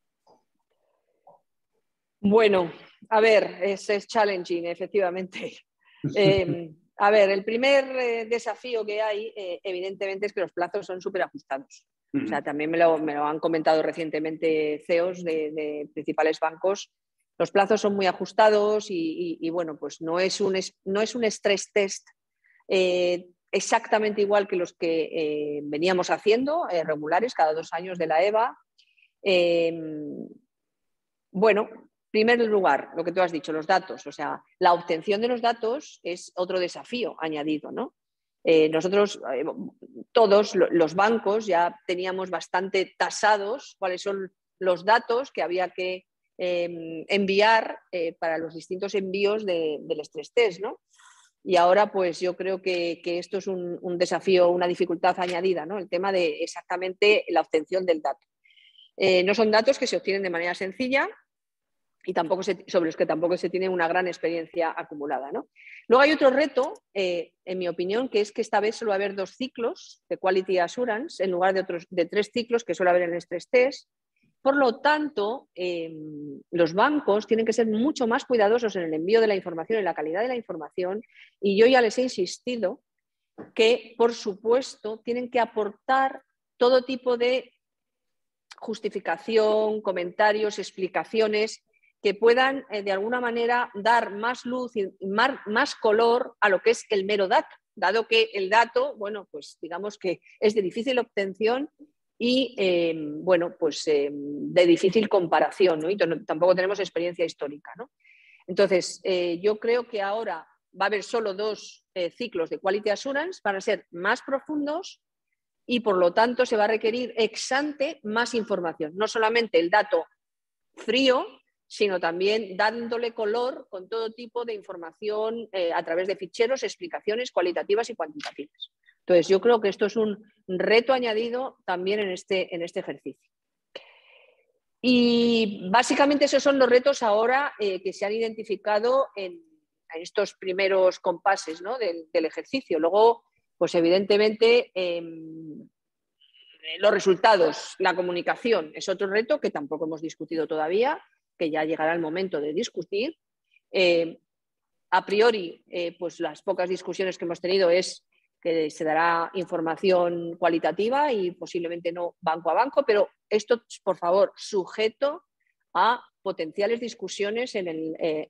Bueno, a ver, es challenging, efectivamente. A ver, el primer desafío que hay, evidentemente, es que los plazos son súper ajustados. O sea, también me lo han comentado recientemente CEOs de principales bancos. Los plazos son muy ajustados y bueno, pues no es un stress test exactamente igual que los que veníamos haciendo, regulares, cada 2 años de la EBA. Bueno, en primer lugar, lo que tú has dicho, los datos. O sea, la obtención de los datos es otro desafío añadido, ¿no? Nosotros, todos los bancos, ya teníamos bastante tasados cuáles son los datos que había que enviar para los distintos envíos del stress test, ¿no? Y ahora, pues yo creo que esto es un desafío, una dificultad añadida, ¿no? El tema de exactamente la obtención del dato. No son datos que se obtienen de manera sencilla y sobre los que tampoco se tiene una gran experiencia acumulada, ¿no? Luego hay otro reto, en mi opinión, que es que esta vez solo va a haber 2 ciclos de Quality Assurance en lugar de 3 ciclos que suele haber en el stress test. Por lo tanto, los bancos tienen que ser mucho más cuidadosos en el envío de la información y la calidad de la información. Y yo ya les he insistido que, por supuesto, tienen que aportar todo tipo de justificación, comentarios, explicaciones que puedan, de alguna manera, dar más luz y más color a lo que es el mero dato, dado que el dato, bueno, pues digamos que es de difícil obtención y, bueno, pues de difícil comparación, ¿no? Y tampoco tenemos experiencia histórica, ¿no? Entonces, yo creo que ahora va a haber solo 2 ciclos de Quality Assurance, van a ser más profundos y, por lo tanto, se va a requerir ex ante más información, no solamente el dato frío, sino también dándole color con todo tipo de información a través de ficheros, explicaciones cualitativas y cuantitativas. Entonces, yo creo que esto es un reto añadido también en este ejercicio. Y básicamente esos son los retos ahora que se han identificado en estos primeros compases, ¿no? del ejercicio. Luego, pues evidentemente, los resultados, la comunicación es otro reto que tampoco hemos discutido todavía, que ya llegará el momento de discutir. A priori, pues las pocas discusiones que hemos tenido es que se dará información cualitativa y posiblemente no banco a banco, pero esto, por favor, sujeto a potenciales discusiones en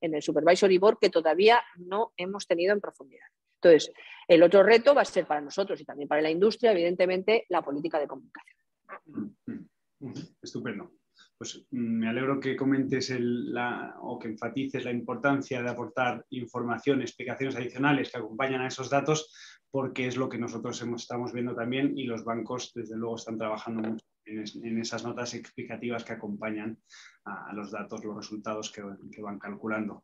el Supervisory Board que todavía no hemos tenido en profundidad. Entonces, el otro reto va a ser para nosotros y también para la industria, evidentemente, la política de comunicación. Estupendo. Pues me alegro que comentes o que enfatices la importancia de aportar información, explicaciones adicionales que acompañan a esos datos, porque es lo que nosotros estamos viendo también y los bancos, desde luego, están trabajando mucho en esas notas explicativas que acompañan a los datos, los resultados que van calculando.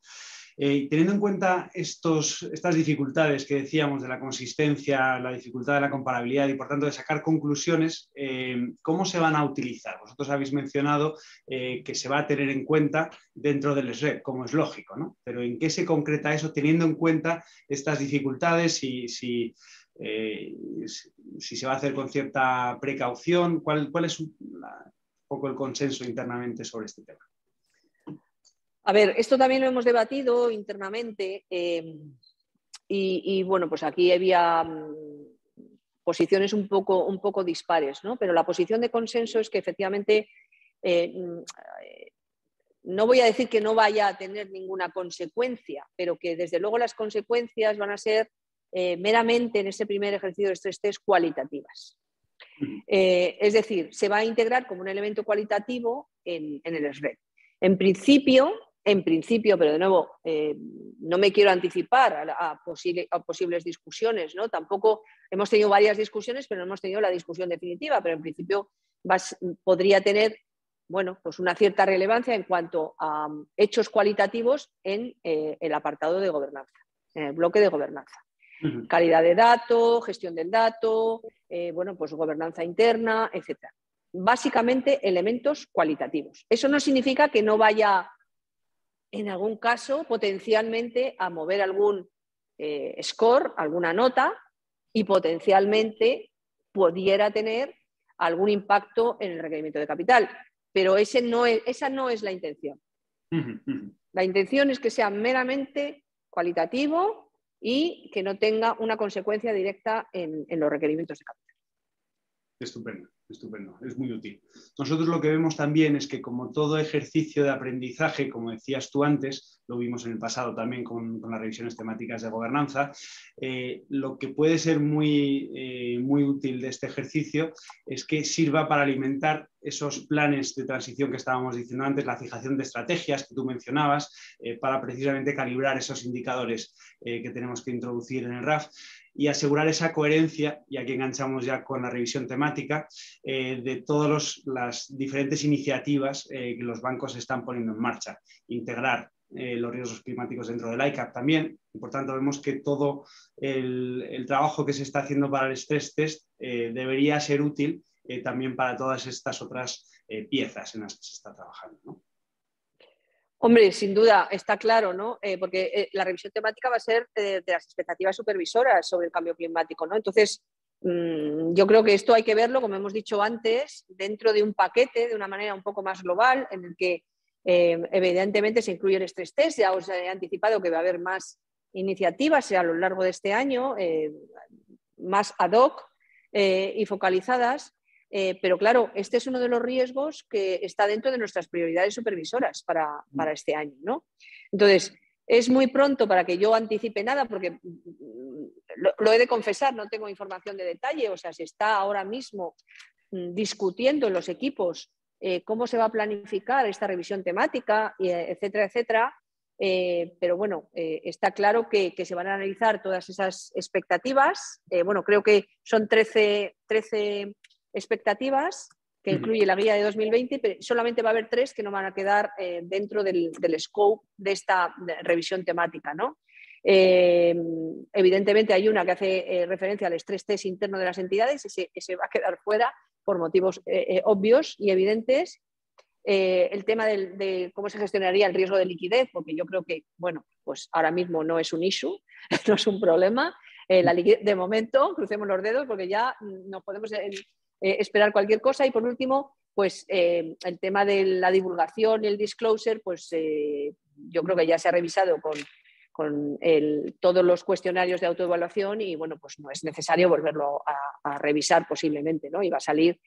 Teniendo en cuenta estas dificultades que decíamos de la consistencia, la dificultad de la comparabilidad y, por tanto, de sacar conclusiones, ¿cómo se van a utilizar? Vosotros habéis mencionado que se va a tener en cuenta dentro del SREP, como es lógico, ¿no? Pero ¿en qué se concreta eso teniendo en cuenta estas dificultades? Si se va a hacer con cierta precaución, ¿cuál es un poco el consenso internamente sobre este tema? A ver, esto también lo hemos debatido internamente y bueno, pues aquí había posiciones un poco dispares, ¿no? Pero la posición de consenso es que efectivamente no voy a decir que no vaya a tener ninguna consecuencia, pero que desde luego las consecuencias van a ser meramente en ese primer ejercicio de stress test cualitativas. Es decir, se va a integrar como un elemento cualitativo en el SREP. En principio, pero de nuevo, no me quiero anticipar a posibles discusiones, ¿no? Tampoco hemos tenido varias discusiones, pero no hemos tenido la discusión definitiva, pero en principio podría tener, bueno, pues una cierta relevancia en cuanto a hechos cualitativos en el apartado de gobernanza, en el bloque de gobernanza. Calidad de dato, gestión del dato, bueno, pues gobernanza interna, etc. Básicamente elementos cualitativos. Eso no significa que no vaya, en algún caso, potencialmente a mover algún score, alguna nota, y potencialmente pudiera tener algún impacto en el requerimiento de capital. Pero esa no es la intención. La intención es que sea meramente cualitativo y que no tenga una consecuencia directa en los requerimientos de capital. Estupendo, estupendo, es muy útil. Nosotros lo que vemos también es que, como todo ejercicio de aprendizaje, como decías tú antes, lo vimos en el pasado también con las revisiones temáticas de gobernanza, lo que puede ser muy útil de este ejercicio es que sirva para alimentar esos planes de transición que estábamos diciendo antes, la fijación de estrategias que tú mencionabas, para precisamente calibrar esos indicadores que tenemos que introducir en el RAF y asegurar esa coherencia, y aquí enganchamos ya con la revisión temática, de todas las diferentes iniciativas que los bancos están poniendo en marcha. Integrar los riesgos climáticos dentro del ICAP también, y por tanto vemos que todo el trabajo que se está haciendo para el stress test debería ser útil también para todas estas otras piezas en las que se está trabajando, ¿no? Hombre, sin duda, está claro, ¿no? Porque la revisión temática va a ser de las expectativas supervisoras sobre el cambio climático, ¿no? Entonces, yo creo que esto hay que verlo, como hemos dicho antes, dentro de un paquete, de una manera un poco más global, en el que evidentemente se incluye el stress test. Ya os he anticipado que va a haber más iniciativas a lo largo de este año, más ad hoc y focalizadas. Pero claro, este es uno de los riesgos que está dentro de nuestras prioridades supervisoras para este año, ¿no? Entonces, es muy pronto para que yo anticipe nada, porque lo he de confesar, no tengo información de detalle, o sea, se está ahora mismo discutiendo en los equipos cómo se va a planificar esta revisión temática, etcétera, etcétera. Pero bueno, está claro que se van a analizar todas esas expectativas. Bueno, creo que son 13 expectativas que incluye la guía de 2020, pero solamente va a haber 3 que no van a quedar dentro del scope de esta revisión temática, ¿no? Evidentemente hay una que hace referencia al estrés test interno de las entidades, ese va a quedar fuera por motivos obvios y evidentes. El tema de cómo se gestionaría el riesgo de liquidez, porque yo creo que, bueno, pues ahora mismo no es un issue, no es un problema. La liquidez, de momento, crucemos los dedos porque ya nos podemos esperar cualquier cosa. Y por último, pues el tema de la divulgación y el disclosure, pues yo creo que ya se ha revisado con todos los cuestionarios de autoevaluación y bueno, pues no es necesario volverlo a revisar posiblemente, ¿no? Y va a salir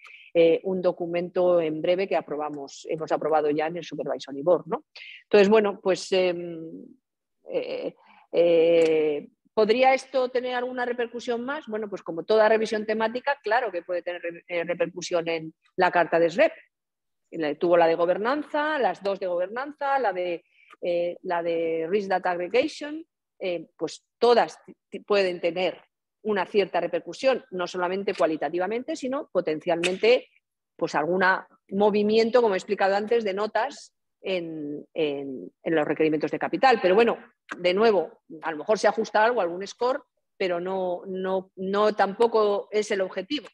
un documento en breve que hemos aprobado ya en el Supervisory Board, ¿no? Entonces, bueno, pues ¿podría esto tener alguna repercusión más? Bueno, pues como toda revisión temática, claro que puede tener repercusión en la carta de SREP. Tuvo la de gobernanza, las 2 de gobernanza, la de Risk Data Aggregation, pues todas pueden tener una cierta repercusión, no solamente cualitativamente, sino potencialmente pues algún movimiento, como he explicado antes, de notas en los requerimientos de capital. Pero bueno, de nuevo, a lo mejor se ajusta algo, algún score, pero no tampoco es el objetivo.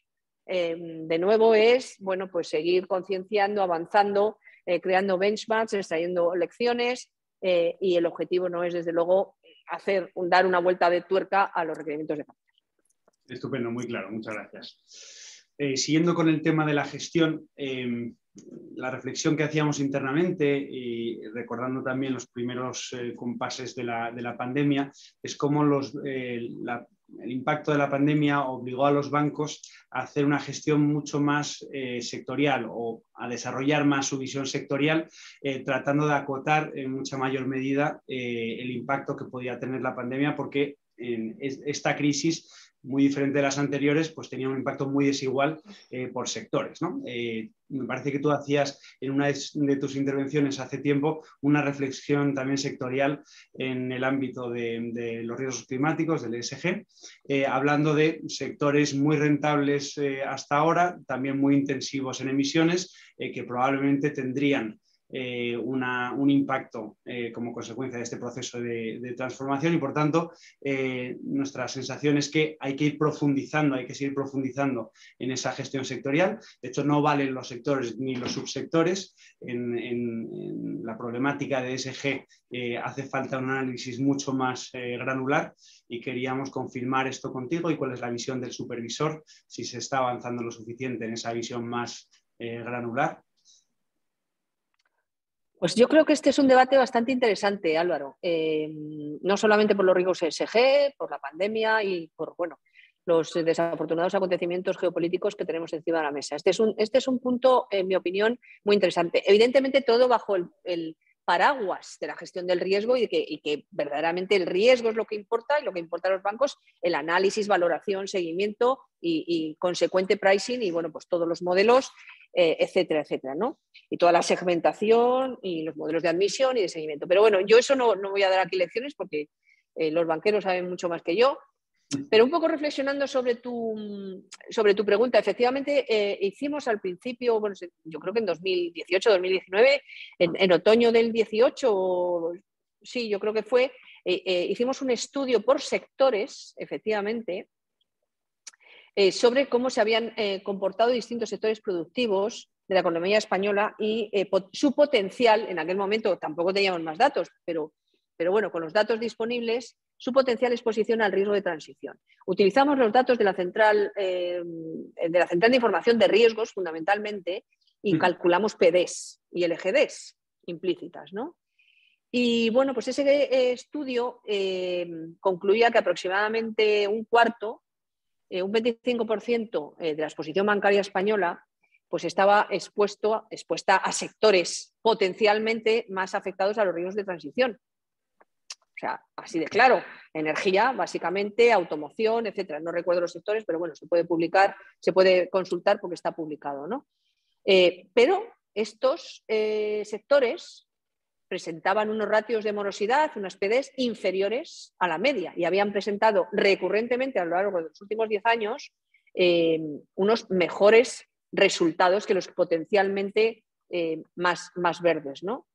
De nuevo es, bueno, pues seguir concienciando, avanzando, creando benchmarks, extrayendo lecciones y el objetivo no es, desde luego, dar una vuelta de tuerca a los requerimientos de capital. Estupendo, muy claro, muchas gracias. Siguiendo con el tema de la gestión, la reflexión que hacíamos internamente y recordando también los primeros compases de la pandemia es cómo el impacto de la pandemia obligó a los bancos a hacer una gestión mucho más sectorial o a desarrollar más su visión sectorial, tratando de acotar en mucha mayor medida el impacto que podía tener la pandemia, porque esta crisis, muy diferente de las anteriores, pues tenía un impacto muy desigual por sectores, ¿no? Me parece que tú hacías en una de tus intervenciones hace tiempo una reflexión también sectorial en el ámbito de los riesgos climáticos, del ESG, hablando de sectores muy rentables hasta ahora, también muy intensivos en emisiones, que probablemente tendrían un impacto como consecuencia de este proceso de transformación y, por tanto, nuestra sensación es que hay que ir profundizando, hay que seguir profundizando en esa gestión sectorial. De hecho, no valen los sectores ni los subsectores. En la problemática de ESG hace falta un análisis mucho más granular y queríamos confirmar esto contigo y cuál es la visión del supervisor, si se está avanzando lo suficiente en esa visión más granular. Pues yo creo que este es un debate bastante interesante, Álvaro. No solamente por los riesgos ESG, por la pandemia y por, bueno, los desafortunados acontecimientos geopolíticos que tenemos encima de la mesa. Este es un punto, en mi opinión, muy interesante. Evidentemente, todo bajo el paraguas de la gestión del riesgo y que verdaderamente el riesgo es lo que importa y lo que importa a los bancos, el análisis, valoración, seguimiento y consecuente pricing y, bueno, pues todos los modelos, etcétera, etcétera, ¿no? Y toda la segmentación y los modelos de admisión y de seguimiento. Pero bueno, yo eso no voy a dar aquí lecciones porque los banqueros saben mucho más que yo. Pero un poco reflexionando sobre tu pregunta, efectivamente hicimos al principio, bueno, yo creo que en 2018, 2019, en otoño del 18, sí, yo creo que fue, hicimos un estudio por sectores, efectivamente, sobre cómo se habían comportado distintos sectores productivos de la economía española y su potencial, en aquel momento tampoco teníamos más datos, pero bueno, con los datos disponibles, su potencial exposición al riesgo de transición. Utilizamos los datos de la Central de Información de Riesgos, fundamentalmente, y calculamos PDs y LGDs implícitas, ¿no? Y bueno, pues ese estudio concluía que aproximadamente un 25% de la exposición bancaria española pues estaba expuesta a sectores potencialmente más afectados a los riesgos de transición. O sea, así de claro. Energía, básicamente, automoción, etcétera. No recuerdo los sectores, pero bueno, se puede publicar, se puede consultar porque está publicado, ¿no? Pero estos sectores presentaban unos ratios de morosidad, unas PDs inferiores a la media y habían presentado recurrentemente a lo largo de los últimos 10 años unos mejores resultados que los potencialmente más verdes, ¿no?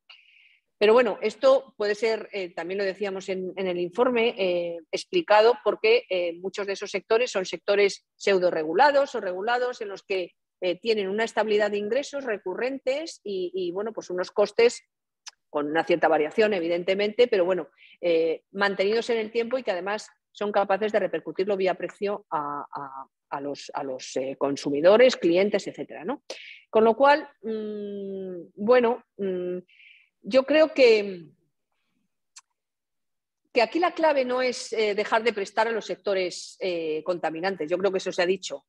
Pero bueno, esto puede ser, también lo decíamos en el informe, explicado porque muchos de esos sectores son sectores pseudo regulados o regulados en los que tienen una estabilidad de ingresos recurrentes y bueno, pues unos costes con una cierta variación, evidentemente, pero bueno, mantenidos en el tiempo y que además son capaces de repercutirlo vía precio a los consumidores, clientes, etcétera, ¿no? Con lo cual, bueno, yo creo que aquí la clave no es dejar de prestar a los sectores contaminantes. Yo creo que eso se ha dicho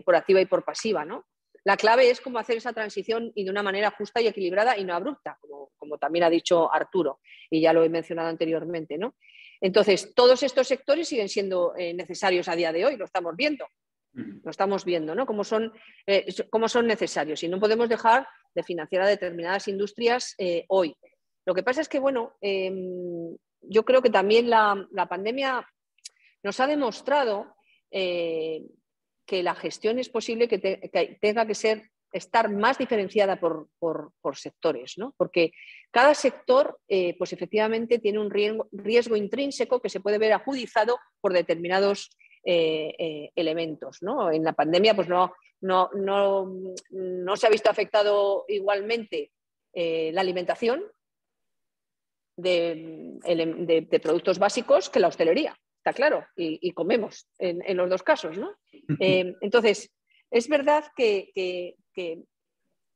por activa y por pasiva, ¿no? La clave es cómo hacer esa transición y de una manera justa y equilibrada y no abrupta, como también ha dicho Arturo, y ya lo he mencionado anteriormente, ¿no? Entonces, todos estos sectores siguen siendo necesarios a día de hoy, lo estamos viendo. Lo estamos viendo, ¿no? Cómo son necesarios y no podemos dejar de financiar a determinadas industrias hoy. Lo que pasa es que, bueno, yo creo que también la pandemia nos ha demostrado que la gestión es posible que tenga que estar más diferenciada por sectores, ¿no? Porque cada sector, pues efectivamente tiene un riesgo intrínseco que se puede ver agudizado por determinados elementos, ¿no? En la pandemia, pues no se ha visto afectado igualmente la alimentación de productos básicos que la hostelería. Está claro, y comemos en los dos casos, ¿no? Entonces, es verdad que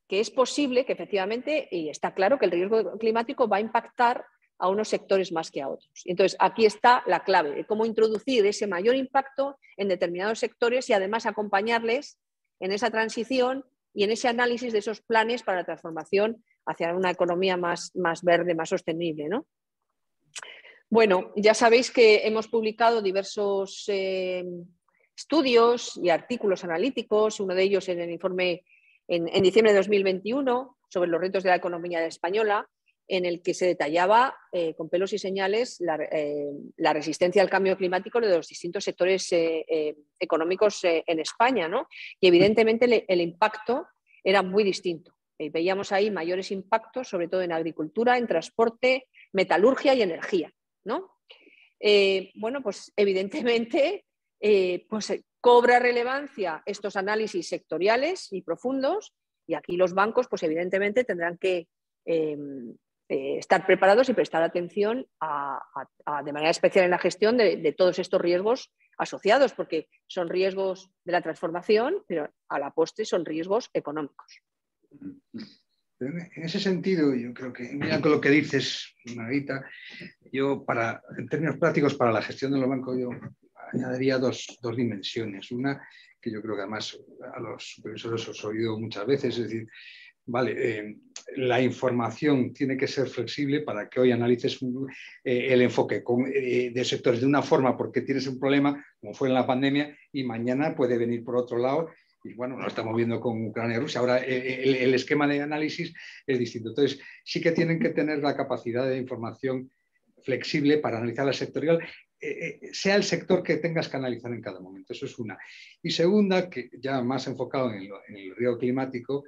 es posible que efectivamente, y está claro que el riesgo climático va a impactar a unos sectores más que a otros. Entonces, aquí está la clave de cómo introducir ese mayor impacto en determinados sectores y además acompañarles en esa transición y en ese análisis de esos planes para la transformación hacia una economía más verde, más sostenible, ¿no? Bueno, ya sabéis que hemos publicado diversos estudios y artículos analíticos, uno de ellos en el informe en diciembre de 2021 sobre los retos de la economía española, en el que se detallaba con pelos y señales la resistencia al cambio climático de los distintos sectores económicos en España, ¿no? Y evidentemente el impacto era muy distinto. Veíamos ahí mayores impactos, sobre todo en agricultura, en transporte, metalurgia y energía, ¿no? Bueno, pues evidentemente pues, cobra relevancia estos análisis sectoriales y profundos y aquí los bancos pues evidentemente tendrán que estar preparados y prestar atención de manera especial en la gestión de todos estos riesgos asociados, porque son riesgos de la transformación, pero a la postre son riesgos económicos. En ese sentido, yo creo que, mira con lo que dices, Margarita, yo en términos prácticos para la gestión de los bancos, yo añadiría dos dimensiones. Una, que yo creo que además a los supervisores os he oído muchas veces, es decir, vale, la información tiene que ser flexible para que hoy analices el enfoque de sectores de una forma porque tienes un problema, como fue en la pandemia, y mañana puede venir por otro lado. Y bueno, lo estamos viendo con Ucrania y Rusia. Ahora el esquema de análisis es distinto. Entonces, sí que tienen que tener la capacidad de información flexible para analizar la sectorial, sea el sector que tengas que analizar en cada momento. Eso es una. Y segunda, que ya más enfocado en el riesgo climático,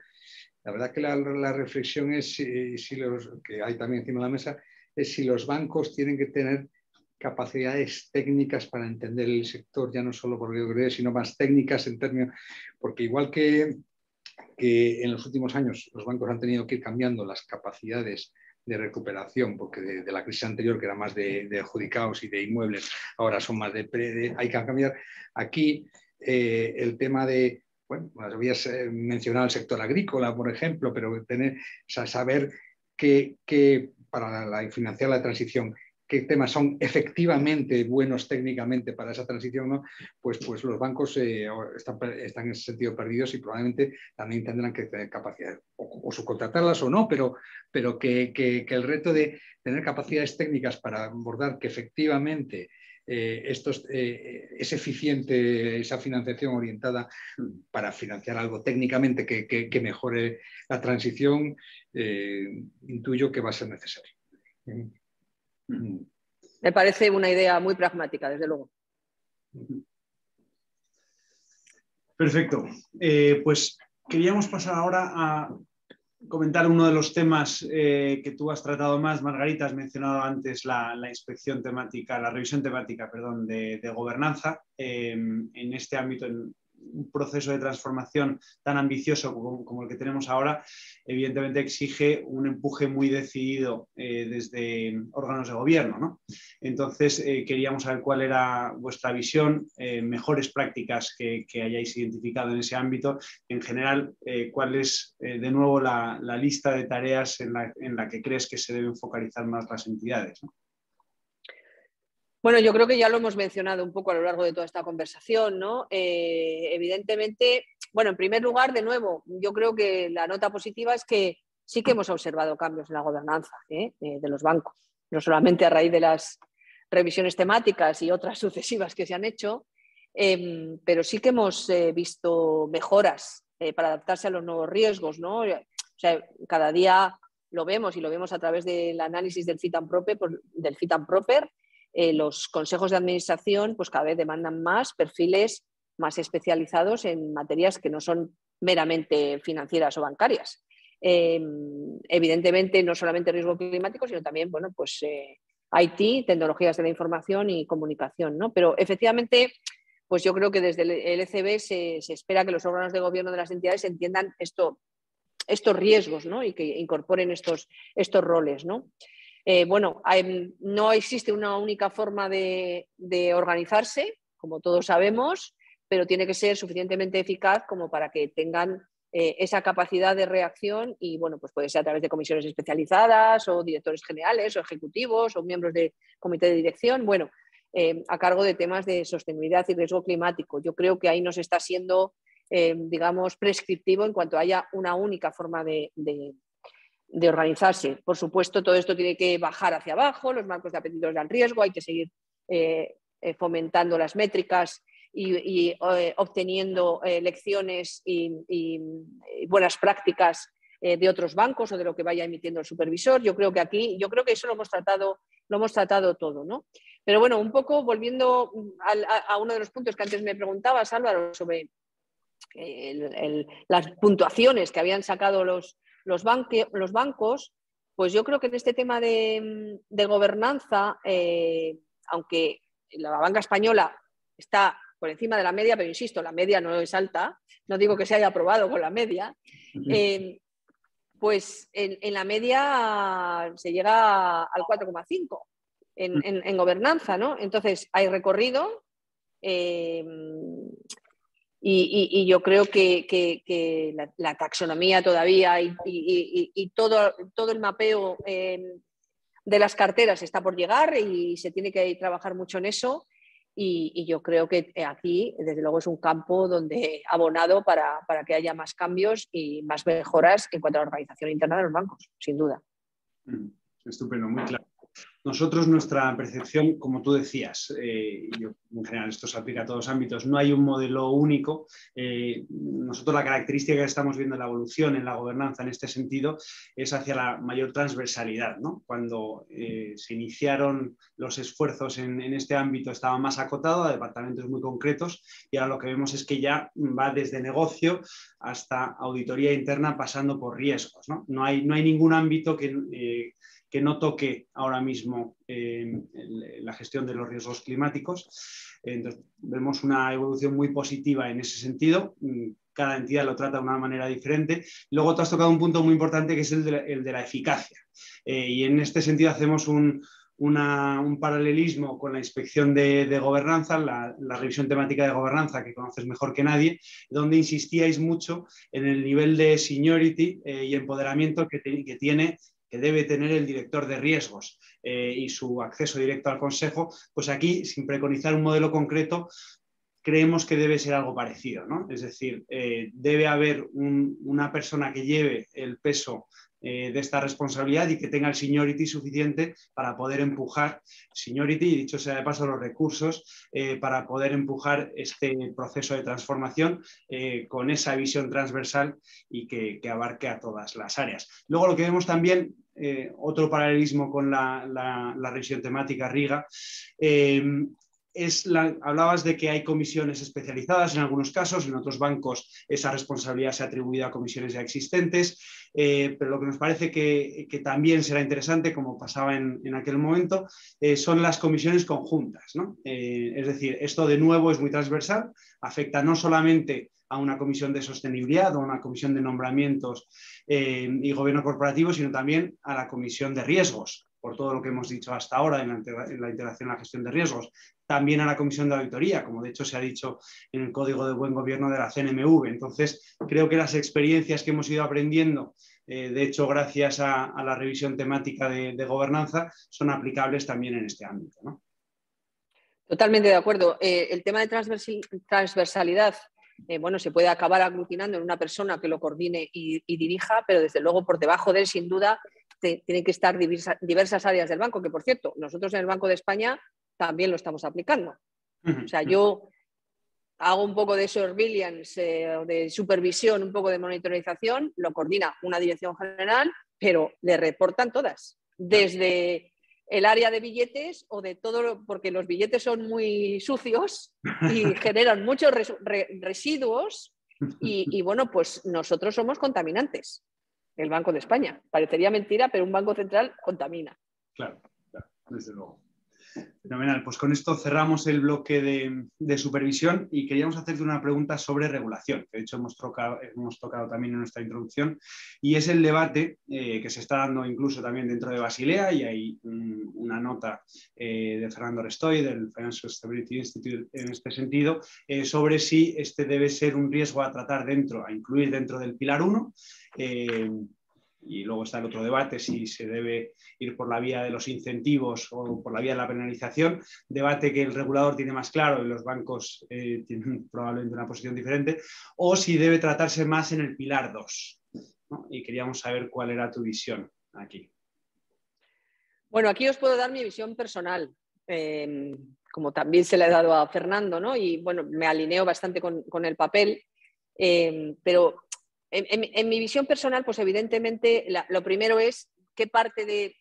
la verdad que la reflexión es, que hay también encima de la mesa, es si los bancos tienen que tener capacidades técnicas para entender el sector, ya no solo por riesgo, sino más técnicas en términos, porque igual que en los últimos años los bancos han tenido que ir cambiando las capacidades de recuperación, porque de la crisis anterior, que era más de adjudicados y de inmuebles, ahora son más hay que cambiar. Aquí el tema de, bueno, habías mencionado el sector agrícola, por ejemplo, pero saber que para financiar la transición, qué temas son efectivamente buenos técnicamente para esa transición, ¿no? Pues los bancos están en ese sentido perdidos y probablemente también tendrán que tener capacidad o subcontratarlas o no, pero que el reto de tener capacidades técnicas para abordar que efectivamente es eficiente esa financiación orientada para financiar algo técnicamente que mejore la transición, intuyo que va a ser necesario. Me parece una idea muy pragmática, desde luego. Perfecto. Pues queríamos pasar ahora a comentar uno de los temas que tú has tratado más, Margarita. Has mencionado antes la inspección temática, la revisión temática, perdón, de gobernanza. En este ámbito, en un proceso de transformación tan ambicioso como el que tenemos ahora, evidentemente exige un empuje muy decidido desde órganos de gobierno, ¿no? Entonces, queríamos saber cuál era vuestra visión, mejores prácticas que hayáis identificado en ese ámbito. En general, cuál es, de nuevo, la lista de tareas en la que crees que se deben focalizar más las entidades, ¿no? Bueno, yo creo que ya lo hemos mencionado un poco a lo largo de toda esta conversación, ¿no? Evidentemente, bueno, en primer lugar, de nuevo, yo creo que la nota positiva es que sí que hemos observado cambios en la gobernanza de los bancos, no solamente a raíz de las revisiones temáticas y otras sucesivas que se han hecho, pero sí que hemos visto mejoras para adaptarse a los nuevos riesgos, ¿no? O sea, cada día lo vemos y lo vemos a través del análisis del fit and proper. Los consejos de administración pues cada vez demandan más perfiles más especializados en materias que no son meramente financieras o bancarias. Evidentemente, no solamente riesgo climático, sino también, bueno, pues IT, tecnologías de la información y comunicación, ¿no? Pero efectivamente, pues yo creo que desde el ECB se espera que los órganos de gobierno de las entidades entiendan estos riesgos, ¿no? Y que incorporen estos roles, ¿no? Bueno, no existe una única forma de organizarse, como todos sabemos, pero tiene que ser suficientemente eficaz como para que tengan esa capacidad de reacción y, bueno, pues puede ser a través de comisiones especializadas o directores generales o ejecutivos o miembros del comité de dirección, bueno, a cargo de temas de sostenibilidad y riesgo climático. Yo creo que ahí nos está siendo, digamos, prescriptivo en cuanto haya una única forma de organizarse. Por supuesto, todo esto tiene que bajar hacia abajo, los marcos de apetitos al riesgo, hay que seguir fomentando las métricas y obteniendo lecciones y buenas prácticas de otros bancos o de lo que vaya emitiendo el supervisor. Yo creo que eso lo hemos tratado todo, ¿no? Pero bueno, un poco volviendo a uno de los puntos que antes me preguntabas, Álvaro, sobre las puntuaciones que habían sacado los bancos, pues yo creo que en este tema de gobernanza, aunque la banca española está por encima de la media, pero insisto, la media no es alta, no digo que se haya aprobado con la media, pues en la media se llega al 4,5 en gobernanza, ¿no? Entonces hay recorrido y yo creo que la taxonomía todavía y todo el mapeo de las carteras está por llegar y se tiene que trabajar mucho en eso. Y yo creo que aquí, desde luego, es un campo donde abonado para que haya más cambios y más mejoras en cuanto a la organización interna de los bancos, sin duda. Estupendo, muy claro. Nosotros, nuestra percepción, como tú decías, yo, en general esto se aplica a todos los ámbitos, no hay un modelo único. Nosotros la característica que estamos viendo en la evolución, en la gobernanza en este sentido, es hacia la mayor transversalidad, ¿no? Cuando se iniciaron los esfuerzos en este ámbito estaba más acotado a departamentos muy concretos y ahora lo que vemos es que ya va desde negocio hasta auditoría interna pasando por riesgos, ¿no? No hay ningún ámbito que no toque ahora mismo la gestión de los riesgos climáticos. Entonces, vemos una evolución muy positiva en ese sentido. Cada entidad lo trata de una manera diferente. Luego tú has tocado un punto muy importante que es el de la eficacia. Y en este sentido hacemos un paralelismo con la inspección de gobernanza, la revisión temática de gobernanza que conoces mejor que nadie, donde insistíais mucho en el nivel de seniority y empoderamiento que debe tener el director de riesgos. y su acceso directo al Consejo, pues aquí, sin preconizar un modelo concreto, creemos que debe ser algo parecido, ¿no? Es decir, debe haber una persona que lleve el peso de esta responsabilidad y que tenga el seniority suficiente para poder empujar, seniority y dicho sea de paso los recursos, para poder empujar este proceso de transformación con esa visión transversal y que abarque a todas las áreas. Luego lo que vemos también, otro paralelismo con la revisión temática RIGA, hablabas de que hay comisiones especializadas en algunos casos, en otros bancos esa responsabilidad se ha atribuido a comisiones ya existentes, pero lo que nos parece que también será interesante, como pasaba en aquel momento, son las comisiones conjuntas, ¿no? Es decir, esto de nuevo es muy transversal, afecta no solamente a una comisión de sostenibilidad o a una comisión de nombramientos y gobierno corporativo, sino también a la comisión de riesgos, por todo lo que hemos dicho hasta ahora en la integración en la gestión de riesgos, también a la comisión de auditoría, como de hecho se ha dicho en el Código de Buen Gobierno de la CNMV. Entonces, creo que las experiencias que hemos ido aprendiendo, de hecho, gracias a la revisión temática de gobernanza, son aplicables también en este ámbito, ¿no? Totalmente de acuerdo. El tema de transversalidad, bueno, se puede acabar aglutinando en una persona que lo coordine y dirija, pero desde luego por debajo de él, sin duda, tienen que estar diversas áreas del banco, que por cierto, nosotros en el Banco de España también lo estamos aplicando. O sea, yo hago un poco de surveillance, de supervisión, un poco de monitorización, lo coordina una dirección general, pero le reportan todas, desde el área de billetes o de todo, porque los billetes son muy sucios y generan muchos residuos y bueno, pues nosotros somos contaminantes, el Banco de España. Parecería mentira, pero un banco central contamina. Claro, desde luego. Fenomenal, pues con esto cerramos el bloque de supervisión y queríamos hacerte una pregunta sobre regulación, que de hecho hemos tocado también en nuestra introducción, y es el debate que se está dando incluso también dentro de Basilea, y hay una nota de Fernando Restoy del Financial Stability Institute en este sentido, sobre si este debe ser un riesgo a tratar a incluir dentro del Pilar 1. Y luego está el otro debate, si se debe ir por la vía de los incentivos o por la vía de la penalización, debate que el regulador tiene más claro y los bancos tienen probablemente una posición diferente, o si debe tratarse más en el Pilar 2, ¿no? Y queríamos saber cuál era tu visión aquí. Bueno, aquí os puedo dar mi visión personal, como también se le ha dado a Fernando, ¿no? Y bueno, me alineo bastante con el papel, pero en mi visión personal, pues evidentemente lo primero es qué parte de,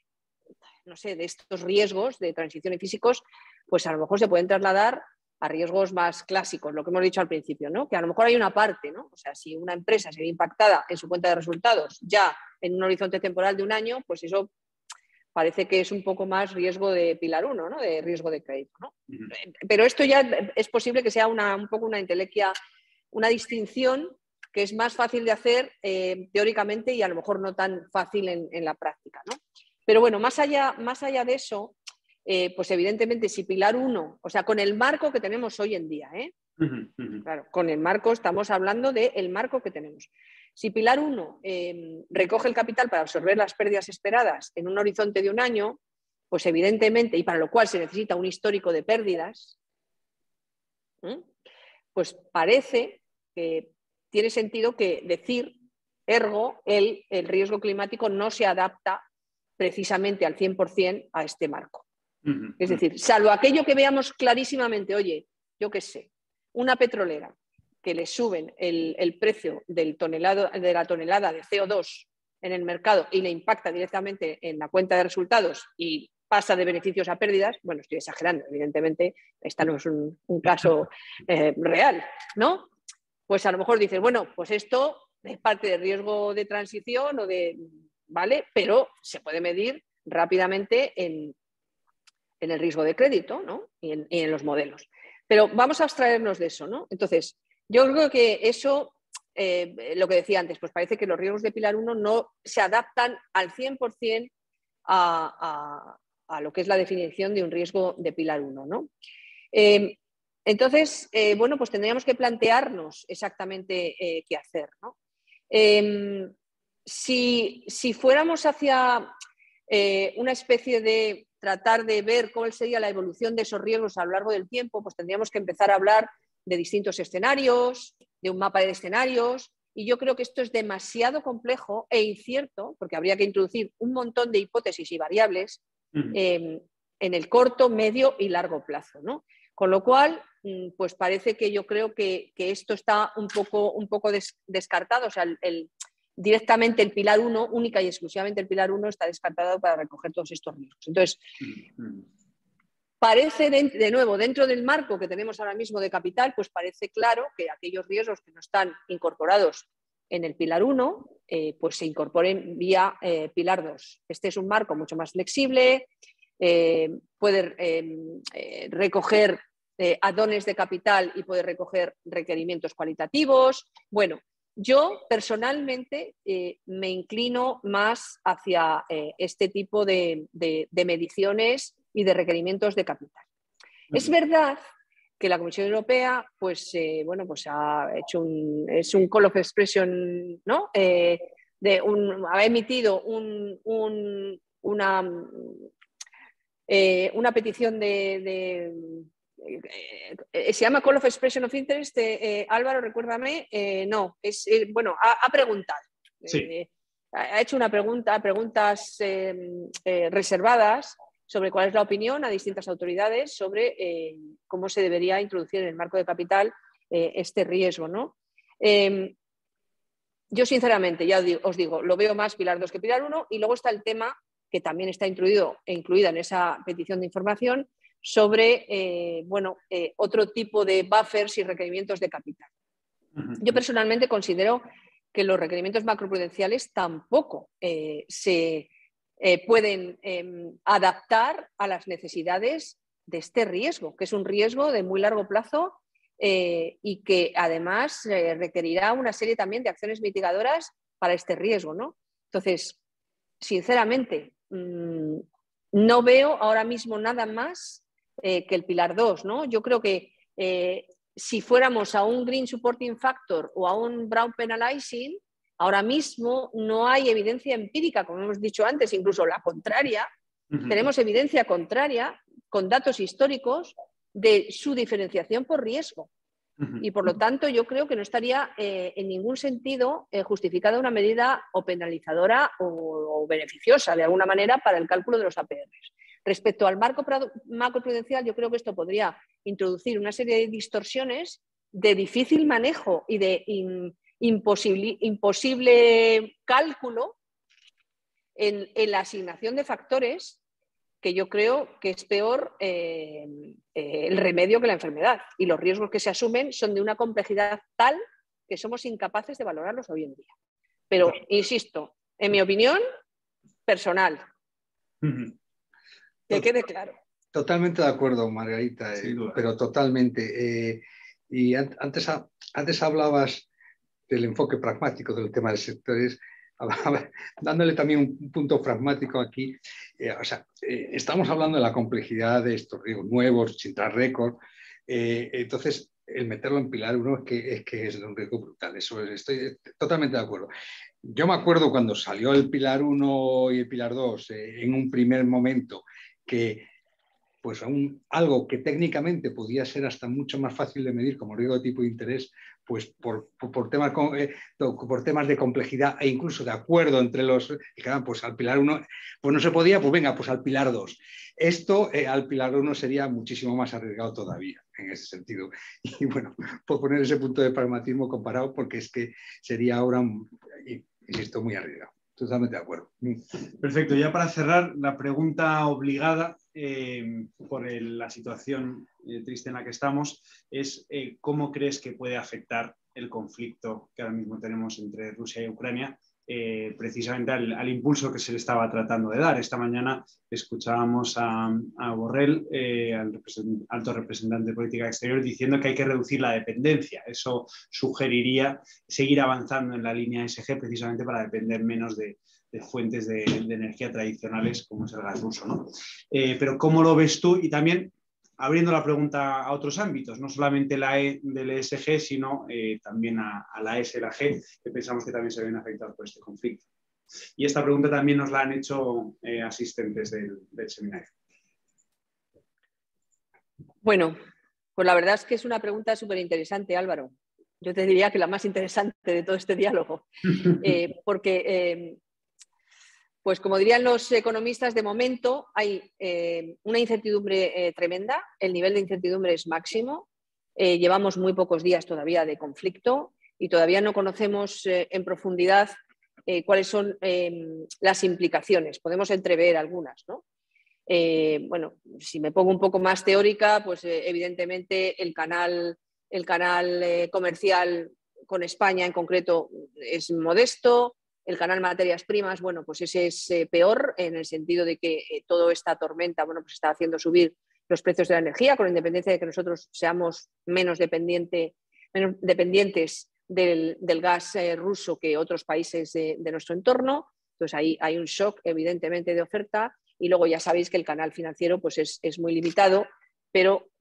no sé, de estos riesgos de transición y físicos, pues a lo mejor se pueden trasladar a riesgos más clásicos, lo que hemos dicho al principio, ¿no? Que a lo mejor hay una parte, ¿no? O sea, si una empresa se ve impactada en su cuenta de resultados ya en un horizonte temporal de un año, pues eso parece que es un poco más riesgo de Pilar 1, ¿no? De riesgo de crédito, ¿no? Pero esto ya es posible que sea un poco una entelequia, una distinción que es más fácil de hacer teóricamente y a lo mejor no tan fácil en la práctica, ¿no? Pero bueno, más allá de eso, pues evidentemente si Pilar 1, o sea, con el marco que tenemos hoy en día, claro, con el marco estamos hablando del marco que tenemos. Si Pilar 1 recoge el capital para absorber las pérdidas esperadas en un horizonte de un año, pues evidentemente, y para lo cual se necesita un histórico de pérdidas, pues parece que tiene sentido que decir, ergo, el riesgo climático no se adapta precisamente al 100% a este marco. Es decir, salvo aquello que veamos clarísimamente, oye, yo qué sé, una petrolera que le suben el precio de la tonelada de CO2 en el mercado y le impacta directamente en la cuenta de resultados y pasa de beneficios a pérdidas, bueno, estoy exagerando, evidentemente, este no es un caso real, ¿no? Pues a lo mejor dices, bueno, pues esto es parte del riesgo de transición o de, ¿vale? Pero se puede medir rápidamente en el riesgo de crédito, ¿no? Y en los modelos. Pero vamos a abstraernos de eso, ¿no? Entonces, yo creo que eso, lo que decía antes, pues parece que los riesgos de Pilar 1 no se adaptan al 100% a lo que es la definición de un riesgo de Pilar 1, ¿no? Entonces, bueno, pues tendríamos que plantearnos exactamente qué hacer, ¿no? Si fuéramos hacia una especie de tratar de ver cuál sería la evolución de esos riesgos a lo largo del tiempo, pues tendríamos que empezar a hablar de distintos escenarios, de un mapa de escenarios, y yo creo que esto es demasiado complejo e incierto, porque habría que introducir un montón de hipótesis y variables en el corto, medio y largo plazo, ¿no? Con lo cual, pues parece que yo creo que esto está un poco descartado, o sea, directamente el pilar 1, única y exclusivamente el pilar 1 está descartado para recoger todos estos riesgos. Entonces, parece, de nuevo, dentro del marco que tenemos ahora mismo de capital, pues parece claro que aquellos riesgos que no están incorporados en el pilar 1, pues se incorporen vía pilar 2. Este es un marco mucho más flexible, puede recoger adones de capital y puede recoger requerimientos cualitativos. Bueno, yo personalmente me inclino más hacia este tipo de mediciones y de requerimientos de capital. Es verdad que la Comisión Europea pues ha hecho es un call of expression, ¿no? Ha emitido una petición se llama Call of Expression of Interest, Álvaro, recuérdame, no, ha preguntado. Sí. Ha hecho preguntas reservadas sobre cuál es la opinión a distintas autoridades sobre cómo se debería introducir en el marco de capital este riesgo, ¿no? Yo, sinceramente, ya os digo, lo veo más pilar 2 que pilar 1, y luego está el tema que también está incluida en esa petición de información sobre otro tipo de buffers y requerimientos de capital. Yo personalmente considero que los requerimientos macroprudenciales tampoco se pueden adaptar a las necesidades de este riesgo, que es un riesgo de muy largo plazo y que además requerirá una serie también de acciones mitigadoras para este riesgo, ¿no? Entonces, sinceramente, no veo ahora mismo nada más que el pilar 2, ¿no? Yo creo que si fuéramos a un Green Supporting Factor o a un Brown Penalizing, ahora mismo no hay evidencia empírica, como hemos dicho antes, incluso la contraria. Tenemos evidencia contraria con datos históricos de su diferenciación por riesgo. Y por lo tanto yo creo que no estaría en ningún sentido justificada una medida o penalizadora o beneficiosa de alguna manera para el cálculo de los APRs. Respecto al marco macroprudencial, yo creo que esto podría introducir una serie de distorsiones de difícil manejo y de imposible cálculo en la asignación de factores, que yo creo que es peor el remedio que la enfermedad. Y los riesgos que se asumen son de una complejidad tal que somos incapaces de valorarlos hoy en día. Pero, insisto, en mi opinión personal, que quede claro. Totalmente de acuerdo, Margarita, pero totalmente. Y antes hablabas del enfoque pragmático del tema de sectores, dándole también un punto pragmático aquí. Estamos hablando de la complejidad de estos riesgos nuevos, sin track record. Entonces, el meterlo en pilar 1 es que es de un riesgo brutal. Eso estoy totalmente de acuerdo. Yo me acuerdo cuando salió el pilar 1 y el pilar 2 en un primer momento, que pues algo que técnicamente podía ser hasta mucho más fácil de medir como riesgo de tipo de interés, pues por temas de complejidad e incluso de acuerdo entre los, dijeron, pues al pilar 1 pues no se podía, pues venga, pues al pilar 2. Esto al pilar 1 sería muchísimo más arriesgado todavía en ese sentido. Y bueno, por poner ese punto de pragmatismo comparado, porque es que sería ahora, insisto, muy arriesgado. Totalmente de acuerdo. Perfecto. Ya para cerrar, la pregunta obligada por la situación triste en la que estamos es ¿cómo crees que puede afectar el conflicto que ahora mismo tenemos entre Rusia y Ucrania precisamente al impulso que se le estaba tratando de dar? Esta mañana escuchábamos a Borrell, al alto representante de política exterior, diciendo que hay que reducir la dependencia. Eso sugeriría seguir avanzando en la línea ESG precisamente para depender menos de fuentes de energía tradicionales como es el gas ruso, ¿no? Pero ¿cómo lo ves tú? Y también abriendo la pregunta a otros ámbitos, no solamente la E del ESG, sino también a la S y la G, que pensamos que también se ven afectados por este conflicto. Y esta pregunta también nos la han hecho asistentes del seminario. Bueno, pues la verdad es que es una pregunta súper interesante, Álvaro. Yo te diría que la más interesante de todo este diálogo, porque, pues como dirían los economistas, de momento hay una incertidumbre tremenda, el nivel de incertidumbre es máximo, llevamos muy pocos días todavía de conflicto y todavía no conocemos en profundidad cuáles son las implicaciones. Podemos entrever algunas, ¿no? Bueno, si me pongo un poco más teórica, pues evidentemente el canal comercial con España en concreto es modesto. El canal materias primas, bueno, pues ese es peor en el sentido de que toda esta tormenta, bueno, pues está haciendo subir los precios de la energía, con independencia de que nosotros seamos menos dependientes del gas ruso que otros países de nuestro entorno. Entonces ahí hay un shock evidentemente de oferta y luego ya sabéis que el canal financiero pues es muy limitado, pero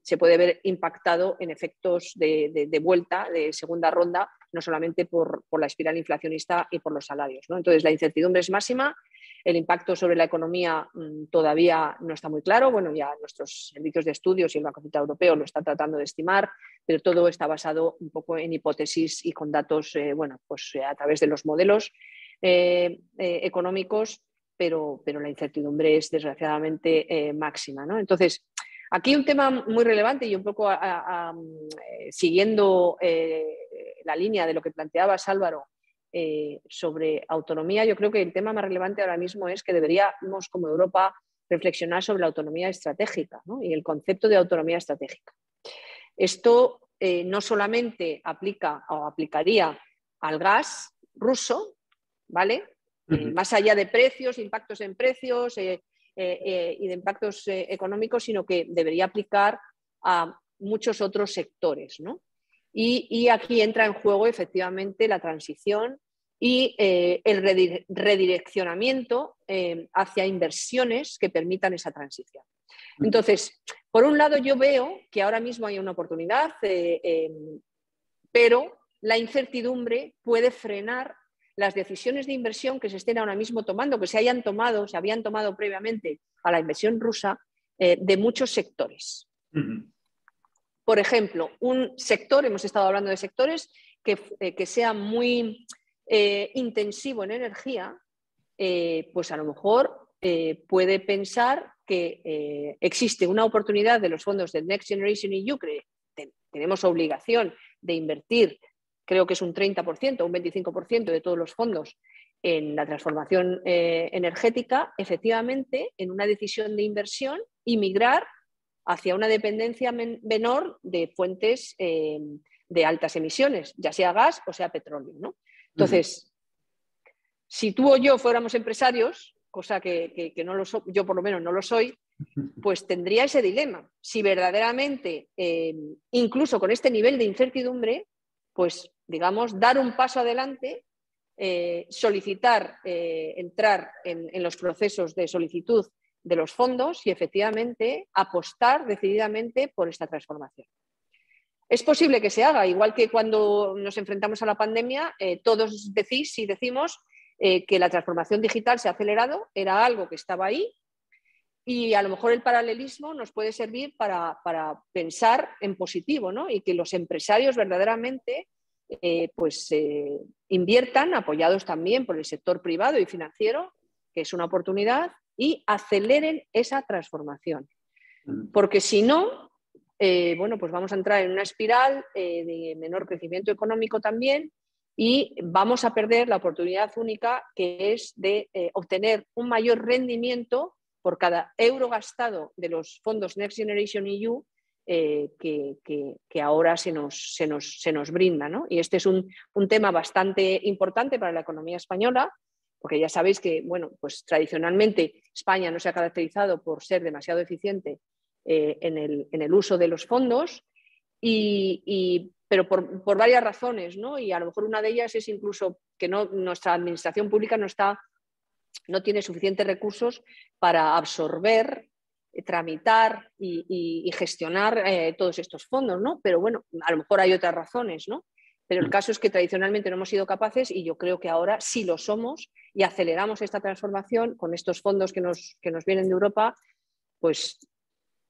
se puede ver impactado en efectos de vuelta, de segunda ronda, no solamente por la espiral inflacionista y por los salarios, ¿no? Entonces la incertidumbre es máxima, el impacto sobre la economía todavía no está muy claro. Bueno, ya nuestros servicios de estudios y el Banco Central Europeo lo están tratando de estimar, pero todo está basado un poco en hipótesis y con datos, bueno, pues a través de los modelos económicos, pero la incertidumbre es desgraciadamente máxima, ¿no? Entonces, aquí un tema muy relevante y un poco siguiendo la línea de lo que planteabas, Álvaro, sobre autonomía, yo creo que el tema más relevante ahora mismo es que deberíamos, como Europa, reflexionar sobre la autonomía estratégica, ¿no? Y el concepto de autonomía estratégica. Esto no solamente aplica o aplicaría al gas ruso, ¿vale? Más allá de precios, impactos en precios y de impactos económicos, sino que debería aplicar a muchos otros sectores, ¿no? Y aquí entra en juego efectivamente la transición y el redireccionamiento hacia inversiones que permitan esa transición. Entonces, por un lado yo veo que ahora mismo hay una oportunidad, pero la incertidumbre puede frenar las decisiones de inversión que se estén ahora mismo tomando, que se habían tomado previamente a la inversión rusa, de muchos sectores. Por ejemplo, un sector, hemos estado hablando de sectores que sea muy intensivo en energía, pues a lo mejor puede pensar que existe una oportunidad de los fondos del Next Generation EU, que tenemos obligación de invertir, creo que es un 30%, un 25% de todos los fondos en la transformación energética, efectivamente, en una decisión de inversión y migrar hacia una dependencia menor de fuentes de altas emisiones, ya sea gas o sea petróleo, ¿no? Entonces, si tú o yo fuéramos empresarios, cosa que no lo soy, yo por lo menos no lo soy, pues tendría ese dilema. Si verdaderamente, incluso con este nivel de incertidumbre, pues digamos, dar un paso adelante, solicitar, entrar en los procesos de solicitud de los fondos y efectivamente apostar decididamente por esta transformación. Es posible que se haga, igual que cuando nos enfrentamos a la pandemia, todos decimos que la transformación digital se ha acelerado, era algo que estaba ahí y a lo mejor el paralelismo nos puede servir para pensar en positivo, ¿no? Y que los empresarios verdaderamente inviertan, apoyados también por el sector privado y financiero, que es una oportunidad, y aceleren esa transformación. Porque si no, bueno, pues vamos a entrar en una espiral de menor crecimiento económico también y vamos a perder la oportunidad única que es de obtener un mayor rendimiento por cada euro gastado de los fondos Next Generation EU que ahora se nos brinda, ¿no? Y este es un tema bastante importante para la economía española, porque ya sabéis que, bueno, pues tradicionalmente España no se ha caracterizado por ser demasiado eficiente en el uso de los fondos, pero por varias razones, ¿no? Y a lo mejor una de ellas es incluso que nuestra administración pública no tiene suficientes recursos para absorber, tramitar y gestionar todos estos fondos, ¿no? Pero bueno, a lo mejor hay otras razones, ¿no? Pero el caso es que tradicionalmente no hemos sido capaces y yo creo que ahora sí lo somos y aceleramos esta transformación con estos fondos que nos vienen de Europa, pues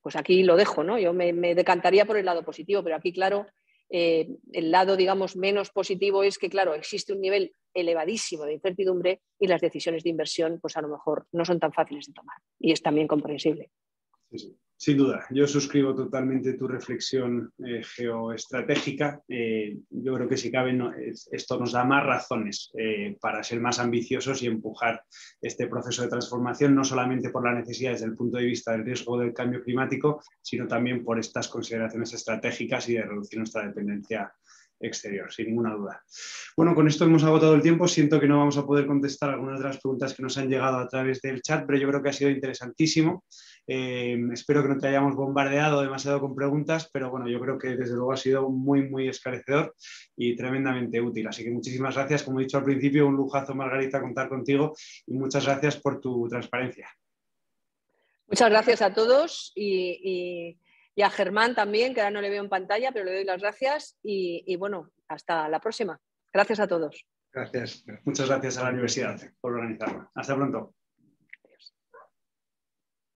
pues aquí lo dejo, ¿no? Yo me decantaría por el lado positivo, pero aquí, claro, el lado, digamos, menos positivo es que, claro, existe un nivel elevadísimo de incertidumbre y las decisiones de inversión, pues a lo mejor no son tan fáciles de tomar. Y es también comprensible. Sí, sí. Sin duda, yo suscribo totalmente tu reflexión geoestratégica. Yo creo que si cabe, esto nos da más razones para ser más ambiciosos y empujar este proceso de transformación, no solamente por las necesidades desde el punto de vista del riesgo del cambio climático, sino también por estas consideraciones estratégicas y de reducir nuestra dependencia exterior, sin ninguna duda. Bueno, con esto hemos agotado el tiempo. Siento que no vamos a poder contestar algunas de las preguntas que nos han llegado a través del chat, pero yo creo que ha sido interesantísimo. Espero que no te hayamos bombardeado demasiado con preguntas, pero bueno, yo creo que desde luego ha sido muy, muy esclarecedor y tremendamente útil. Así que muchísimas gracias. Como he dicho al principio, un lujazo, Margarita, contar contigo y muchas gracias por tu transparencia. Muchas gracias a todos y a Germán también, que ahora no le veo en pantalla, pero le doy las gracias y bueno, hasta la próxima. Gracias a todos. Gracias. Muchas gracias a la universidad por organizarla. Hasta pronto.